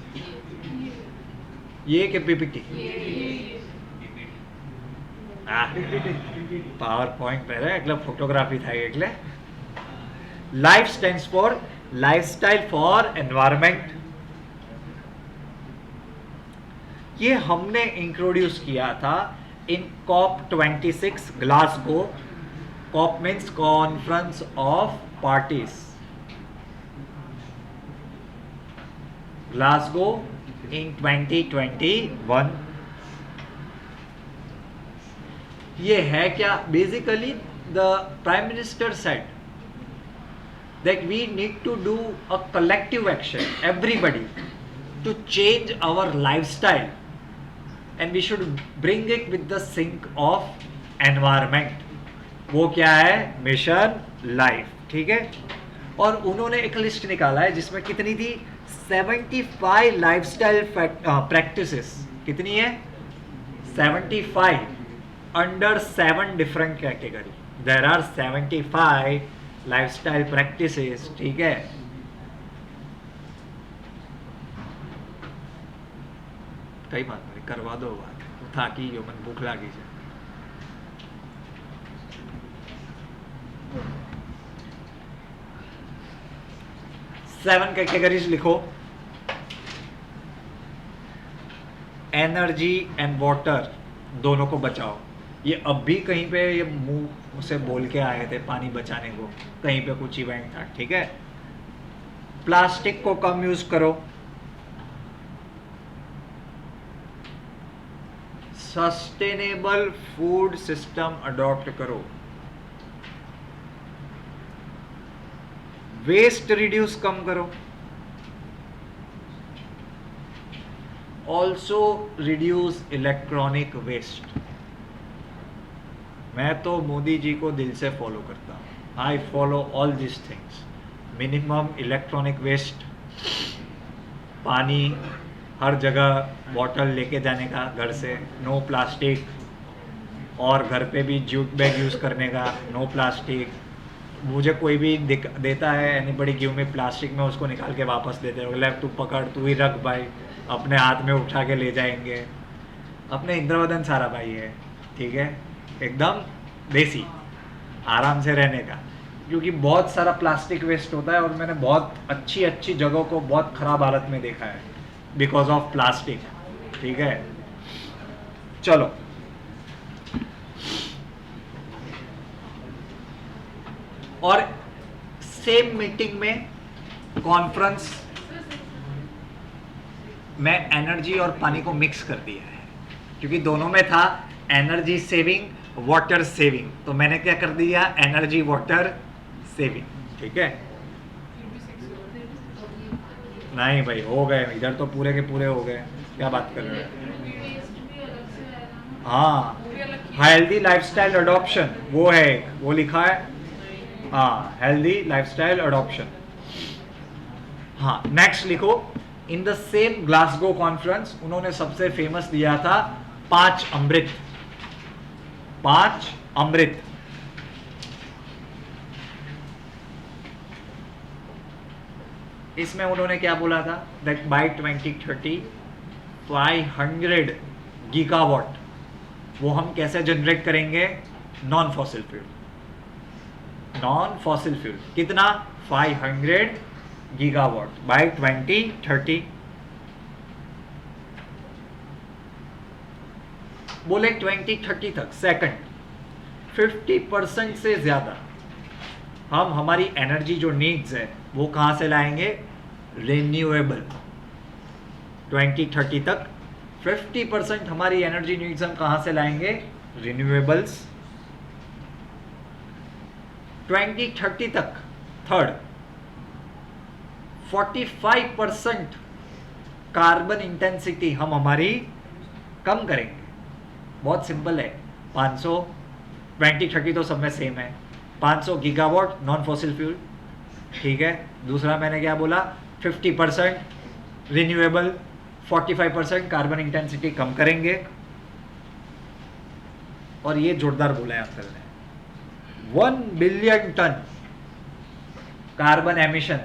ये कि पीपीटी? पावर पॉइंट पे એટલે ફોટોગ્રાફી થાય એટલે life stands for lifestyle for environment. ये हमने इंट्रोड्यूस किया था in COP26 Glasgow. COP means conference of parties, Glasgow in 2021। ये है क्या? Basically the prime minister said that we need to do a collective action, everybody, to change our lifestyle, and we should bring it with the sync of environment। वो क्या है? Mission life. ठीक है, और उन्होंने एक लिस्ट निकाला है जिसमें कितनी थी? 75 लाइफस्टाइल प्रैक्टिसेस। कितनी है? 75 under 7 different category. There are 75 lifestyle practices. ठीक है, कई बात नहीं, करवा दो बात, થાકી ગયો, મને ભૂખ લાગી છે। सेवन कैटेगरीज लिखो। एनर्जी एंड वाटर दोनों को बचाओ। ये अब भी कहीं पे ये मुंह से बोल के आए थे पानी बचाने को, कहीं पे कुछ इवेंट था। ठीक है, प्लास्टिक को कम यूज करो, सस्टेनेबल फूड सिस्टम अडॉप्ट करो, वेस्ट रिड्यूस कम करो, ऑल्सो रिड्यूस इलेक्ट्रॉनिक वेस्ट। मैं तो मोदी जी को दिल से फॉलो करता हूँ। I follow all this things. Minimum electronic waste, पानी हर जगह बॉटल लेके जाने का घर से, नो प्लास्टिक, और घर पे भी जूट बैग यूज़ करने का, नो प्लास्टिक। मुझे कोई भी देता है एनीबडी गिव मी प्लास्टिक, में उसको निकाल के वापस देते हैं, बोले तू पकड़, तू ही रख भाई, अपने हाथ में उठा के ले जाएंगे। अपने इंद्रवदन सारा भाई है। ठीक है, एकदम देसी, आराम से रहने का, क्योंकि बहुत सारा प्लास्टिक वेस्ट होता है और मैंने बहुत अच्छी अच्छी जगहों को बहुत ख़राब हालत में देखा है बिकॉज ऑफ प्लास्टिक। ठीक है, चलो और सेम मीटिंग में कॉन्फ्रेंस में एनर्जी और पानी को मिक्स कर दिया है, क्योंकि दोनों में था एनर्जी सेविंग, वाटर सेविंग, तो मैंने क्या कर दिया? Energy water saving. ठीक है, नहीं भाई हो गए, इधर तो पूरे के पूरे हो गए, क्या बात कर रहे हैं? हाँ, हेल्दी लाइफस्टाइल अडॉप्शन वो है, वो लिखा है। हाँ, हेल्दी लाइफस्टाइल अडॉप्शन। हाँ, नेक्स्ट लिखो। In the same Glasgow conference उन्होंने सबसे फेमस दिया था 5 अमृत। 5 अमृत। इसमें उन्होंने क्या बोला था? दैट बाय 2030 500 गीगावाट वो हम कैसे जनरेट करेंगे? Non fossil fuel. Non fossil fuel कितना? 500 गीगावाट बाय 2030। बोले 2030 तक सेकंड 50% से ज़्यादा हम हमारी एनर्जी जो नीड्स है वो कहाँ से लाएंगे? रिन्यूएबल। 2030 तक 50% हमारी एनर्जी नीड्स हम कहाँ से लाएंगे? रिन्यूएबल्स। 2030 तक थर्ड 45% कार्बन इंटेंसिटी हम हमारी कम करेंगे। बहुत सिंपल है। 500 2030 तो सब में सेम है। 500 गीगावाट नॉन फॉसिल फ्यूल। ठीक है, दूसरा मैंने क्या बोला? 50% रिन्यूएबल, 45% कार्बन इंटेंसिटी कम करेंगे। और ये जोरदार बोला है अंकल ने, 1 billion ton carbon emission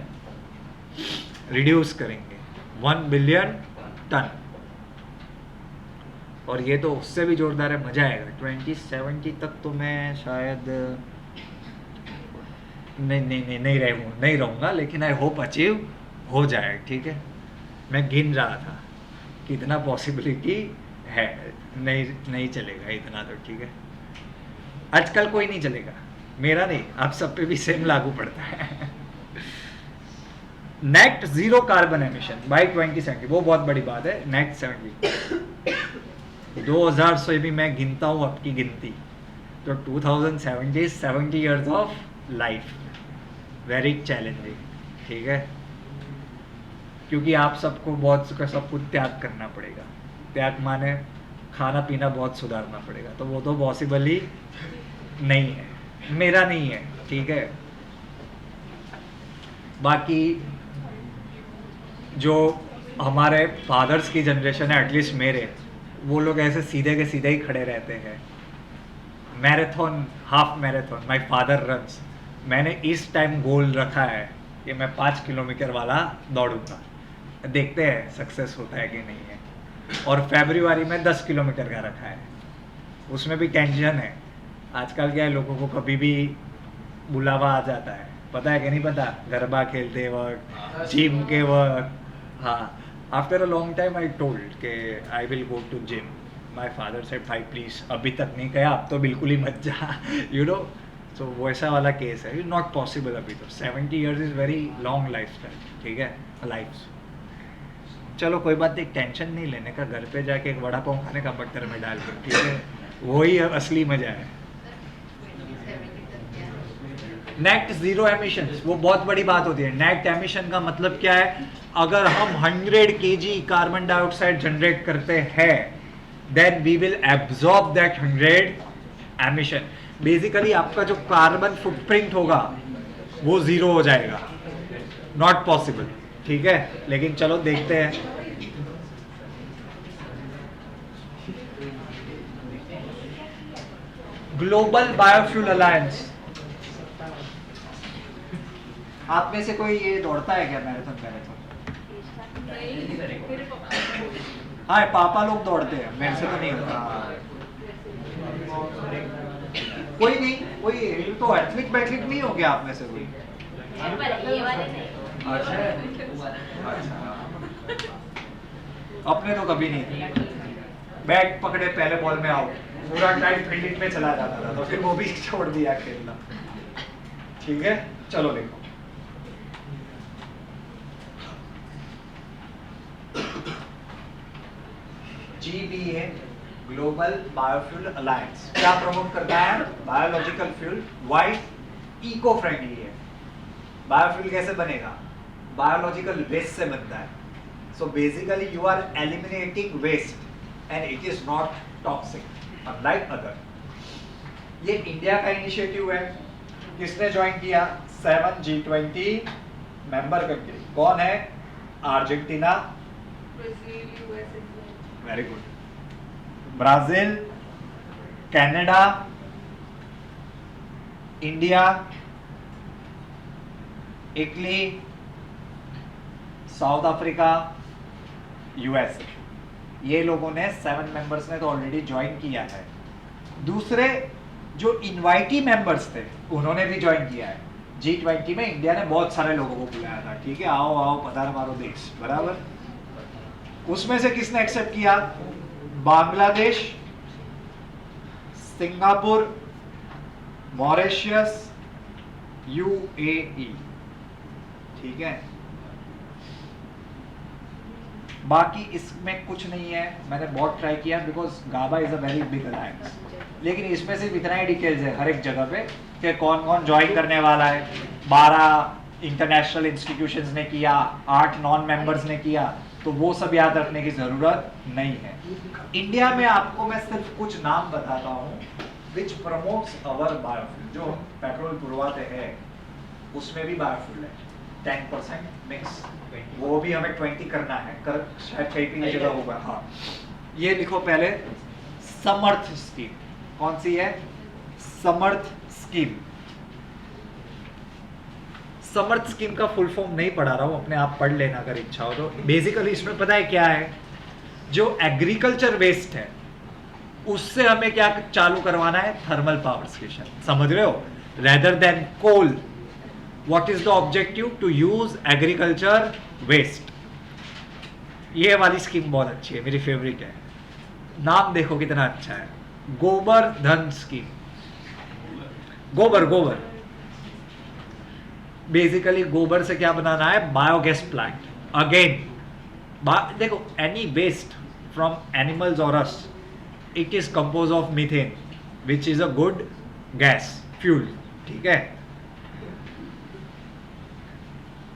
reduce करेंगे, 1 बिलियन टन। और ये तो उससे भी जोरदार है, मजा आएगा। 2070 तक तो मैं शायद नहीं रहूँगा, लेकिन आई होप अचीव हो जाए। ठीक है, मैं गिन रहा था कितना पॉसिबिलिटी है, नहीं चलेगा इतना तो। ठीक है, आजकल कोई नहीं चलेगा, मेरा नहीं, आप सब पे भी सेम लागू पड़ता है। Net zero carbon emission by 2070, वो बहुत बड़ी बात है। नेट 70 2000 से भी मैं गिनता हूँ आपकी गिनती, तो 2070 70 years of life, very challenging. ठीक है, क्योंकि आप सबको बहुत सब कुछ त्याग करना पड़ेगा। त्याग माने खाना पीना बहुत सुधारना पड़ेगा, तो वो तो पॉसिबल ही नहीं है, मेरा नहीं है। ठीक है, बाकी जो हमारे फादर्स की जनरेशन है, एटलीस्ट मेरे, वो लोग ऐसे सीधे के सीधे ही खड़े रहते हैं। Marathon, half marathon my father runs, मैंने इस टाइम गोल रखा है कि मैं 5 किलोमीटर वाला दौड़ूंगा, देखते हैं सक्सेस होता है कि नहीं है। और फरवरी में 10 किलोमीटर का रखा है, उसमें भी टेंशन है। आजकल क्या है, लोगों को कभी भी बुलावा आ जाता है, पता है कि नहीं पता, गरबा खेलते वक्त, जिम के वक्त। हाँ, after a long time I told के I will go to gym. My father said भाई प्लीज, अभी तक नहीं गया, अब तो बिल्कुल ही मत जा। यू नो, तो वैसा वाला केस है, नॉट पॉसिबल अभी तो। 70 years is very long life style. ठीक है, लाइफ। चलो कोई बात नहीं, टेंशन नहीं लेने का, घर पे जाके एक वड़ा पाव खाने का बटर में डाल के। ठीक है, वही असली मजा है। नेट जीरो एमिशंस, वो बहुत बड़ी बात होती है। नेट एमिशन का मतलब क्या है, अगर हम 100 kg कार्बन डाइऑक्साइड जनरेट करते हैं, then we will absorb that 100 emission. Basically आपका जो कार्बन फुटप्रिंट होगा वो जीरो हो जाएगा, नॉट पॉसिबल। ठीक है, लेकिन चलो देखते हैं। ग्लोबल बायोफ्यूल अलायंस, आप में से कोई ये दौड़ता है क्या मैराथन? हाँ, पापा लोग दौड़ते हैं, मेरे से तो नहीं होता। कोई नहीं, कोई तो एथलीट बैथलीट नहीं हो गया आप में से कोई? ये वाले नहीं। अच्छा, अपने तो कभी नहीं। बैट पकड़े, पहले बॉल में आउट, पूरा टाइम फील्डिंग में चला जाता था, तो फिर वो भी छोड़ दिया खेलना। ठीक है, चलो देखो। GBA ग्लोबल बायोफ्यूल अलायंस क्या प्रमोट करता है? Biological fuel, white, eco friendly है। बायोफ्यूल कैसे बनेगा? बायोलॉजिकल वेस्ट से बनता है। So basically you are eliminating waste and it is not toxic unlike other. ये इंडिया का इनिशिएटिव है। किसने ज्वाइन किया? 7 G20 मेंबर कंट्री। कौन है? Argentina, very good, Brazil, Canada, India, Italy, south Africa, US. ये लोगों ने 7 मेंबर्स ने तो ऑलरेडी ज्वाइन किया है। दूसरे जो इनवाइटी मेंबर्स थे उन्होंने भी ज्वाइन किया है। G20 में इंडिया ने बहुत सारे लोगों को बुलाया था। ठीक है, आओ आओ पधार मारो देश, बराबर। उसमें से किसने एक्सेप्ट किया? Bangladesh, Singapore, Mauritius, UAE। ठीक है, बाकी इसमें कुछ नहीं है। मैंने बहुत ट्राई किया because GBA is a very big alliance, लेकिन इसमें सिर्फ इतना ही डिटेल्स है हर एक जगह पे कि कौन कौन ज्वाइन करने वाला है। 12 इंटरनेशनल इंस्टीट्यूशंस ने किया, 8 नॉन मेंबर्स ने किया, तो वो सब याद रखने की जरूरत नहीं है। इंडिया में आपको मैं सिर्फ कुछ नाम बताता हूँ विच प्रमोट्स अवर बायोफ्यूल। जो पेट्रोल पुरवाते हैं उसमें भी बायोफ्यूल है, 10% मिक्स, वो भी हमें 20 करना है, शायद कहीं भी जगह होगा। हाँ, ये लिखो पहले, समर्थ स्कीम। कौन सी है? समर्थ स्कीम। समर्थ स्कीम का फुल फॉर्म नहीं पढ़ा रहा हूं, अपने आप पढ़ लेना अगर इच्छा हो तो। बेसिकली इसमें पता है क्या है, जो एग्रीकल्चर वेस्ट है उससे हमें क्या चालू करवाना है? Thermal power station. समझ रहे हो? Rather than coal, what is the objective? To use agriculture waste. ये वाली स्कीम बहुत अच्छी है, मेरी फेवरेट है। नाम देखो कितना अच्छा है, गोबर धन स्कीम। गोबर गोबर बेसिकली गोबर से क्या बनाना है? Biogas plant. अगेन देखो, एनी वेस्ट फ्रॉम एनिमल्स और us, it is compose of methane which is a good gas fuel. ठीक है,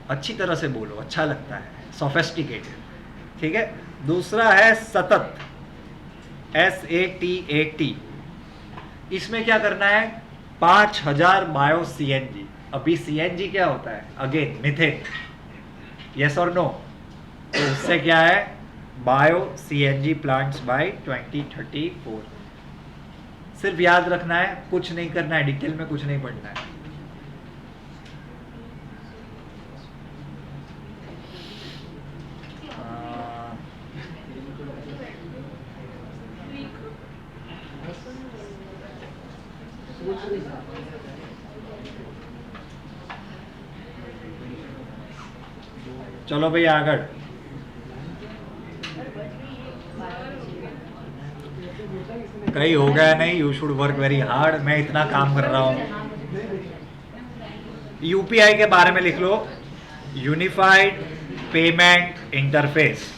अच्छी तरह से बोलो, अच्छा लगता है, सोफेस्टिकेटेड। ठीक है, दूसरा है सतत, SATAT। इसमें क्या करना है? 5000 बायो CNG। अभी CNG क्या होता है? Again methane. यस और नो? तो उससे क्या है? Bio CNG plants by 2034। सिर्फ याद रखना है, कुछ नहीं करना है, डिटेल में कुछ नहीं पढ़ना है। चलो भाई आगे। कहीं हो गया नहीं, you should work very hard. मैं इतना काम कर रहा हूं। यूपीआई के बारे में लिख लो, यूनिफाइड पेमेंट इंटरफेस।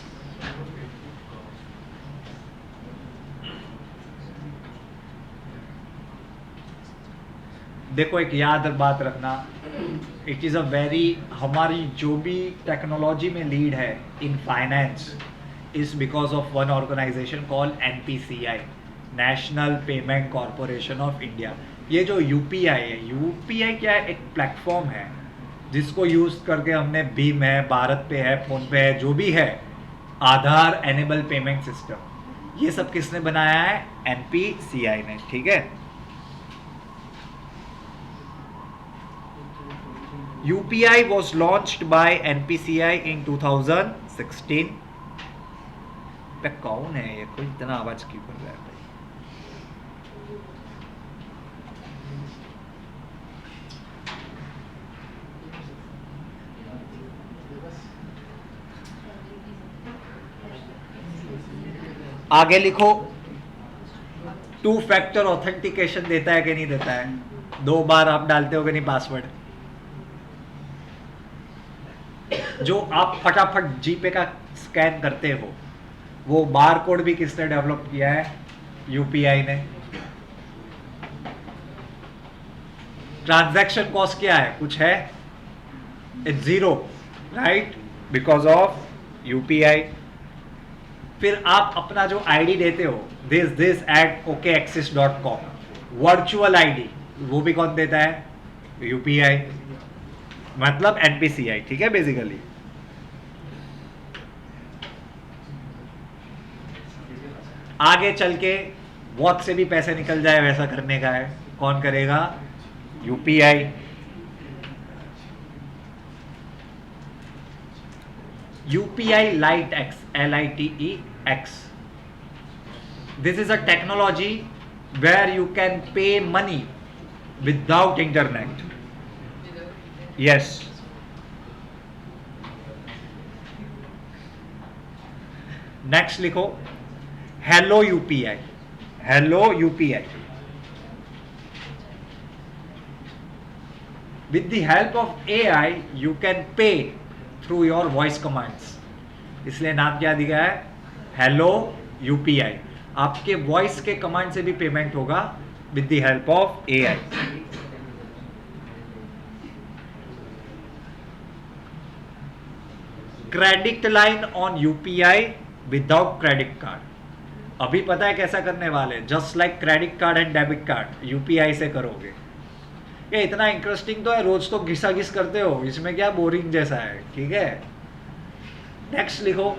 देखो एक याद बात रखना, इट इज़ अ वेरी, हमारी जो भी टेक्नोलॉजी में लीड है in finance is because of one organisation call NPCI, national payment corporation of India. ये जो यूपीआई है, यूपीआई क्या है? एक प्लेटफॉर्म है जिसको यूज करके हमने भीम है, भारत पे है, फोन पे है, जो भी है, आधार एनेबल पेमेंट सिस्टम, ये सब किसने बनाया है? NPCI ने। ठीक है, UPI was launched by NPCI in 2016। पे कौन है ये? कोई इतना आवाज क्यों कर रहा है भाई? आगे लिखो, 2 फैक्टर ऑथेंटिकेशन देता है कि नहीं देता है? 2 बार आप डालते हो कि नहीं पासवर्ड? जो आप फटाफट जीपे का स्कैन करते हो, वो बार कोड भी किसने डेवलप किया है? यूपीआई ने। ट्रांजैक्शन कॉस्ट क्या है? कुछ है? It's 0, right? Because of UPI. फिर आप अपना जो आईडी देते हो, this@okaxis.com, वर्चुअल आईडी, वो भी कौन देता है? यूपीआई, मतलब NPCI। ठीक है, बेसिकली आगे चल के वॉच से भी पैसे निकल जाए वैसा करने का है। कौन करेगा? UPI. UPI lite X, LITEX। This is a technology where you can pay money without internet. Yes, next लिखो, hello UPI. Hello UPI, with the help of AI you can pay through your voice commands। इसलिए नाम क्या दिया है? Hello UPI. आपके voice के command से भी पेमेंट होगा with the help of AI। Credit line on UPI without credit card. अभी पता है कैसा करने वाले? Just like credit card and debit card, UPI से करोगे। ये इतना इंटरेस्टिंग तो है, रोज तो घिसा घिस करते हो, इसमें क्या बोरिंग जैसा है। ठीक है, नेक्स्ट लिखो,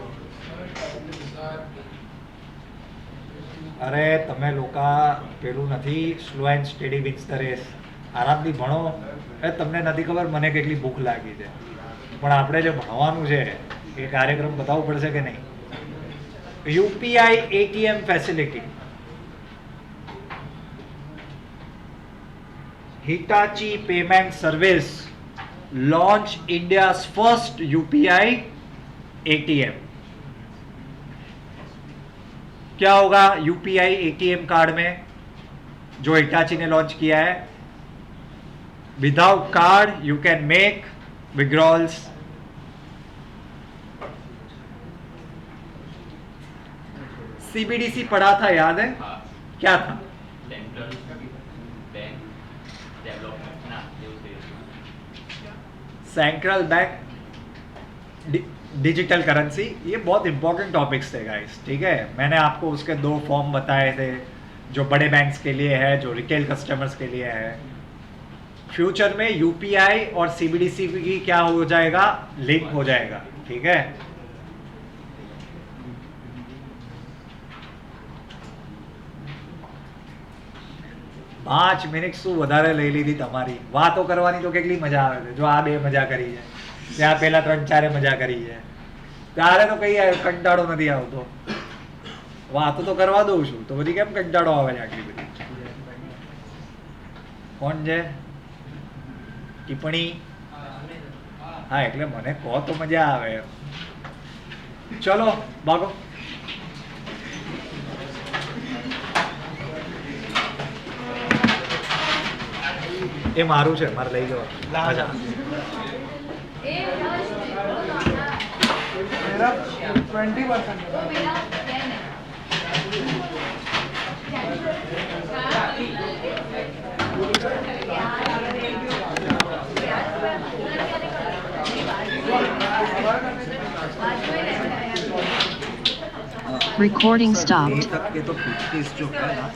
અરે તમે લોકા પેલું નથી slow and steady wins the race આરામથી ભણો એ તમને નથી ખબર મને કેટલી ભૂખ લાગી છે પણ આપણે જે ભણવાનું છે એ કાર્યક્રમ બતાવવો પડશે કે નહીં UPI ATM facility Hitachi Payment Service launch India's first UPI ATM. क्या होगा यूपीआई एटीएम कार्ड में जो हिटाची ने लॉन्च किया है without card you can make withdrawals CBDC पढ़ा था याद है हाँ। क्या था सेंट्रल बैंक डेवलपमेंट ना सेंट्रल बैंक डिजिटल करेंसी ये बहुत इंपॉर्टेंट टॉपिक्स थे गाइस ठीक है मैंने आपको उसके 2 फॉर्म बताए थे जो बड़े बैंक्स के लिए है जो रिटेल कस्टमर्स के लिए है फ्यूचर में यूपीआई और सीबीडीसी की क्या हो जाएगा लिंक हो जाएगा ठीक है પાંચ મિનિટ શું વધારે લઈ લીધી તમારી વાતો કરવાની તો કેટલી મજા આવે છે જો આ બે મજા કરી છે ત્યાં પેલા 3-4 મજા કરી છે ત્યારે તો કઈ કંટાળો નથી આવતો વાતો તો કરવા દઉં છું તો બધી કેમ કંટાળો આવે છે આટલી બધી કોણ છે ટિપ્પણી હા એટલે મને કહો તો મજા આવે ચલો ભાગો એ મારું છે મારે લઈ જવા મજા ए रश वो गाना मेरा 20% वो मेरा फ्रेंड है Recording stopped. तक के तो 50 जो है ना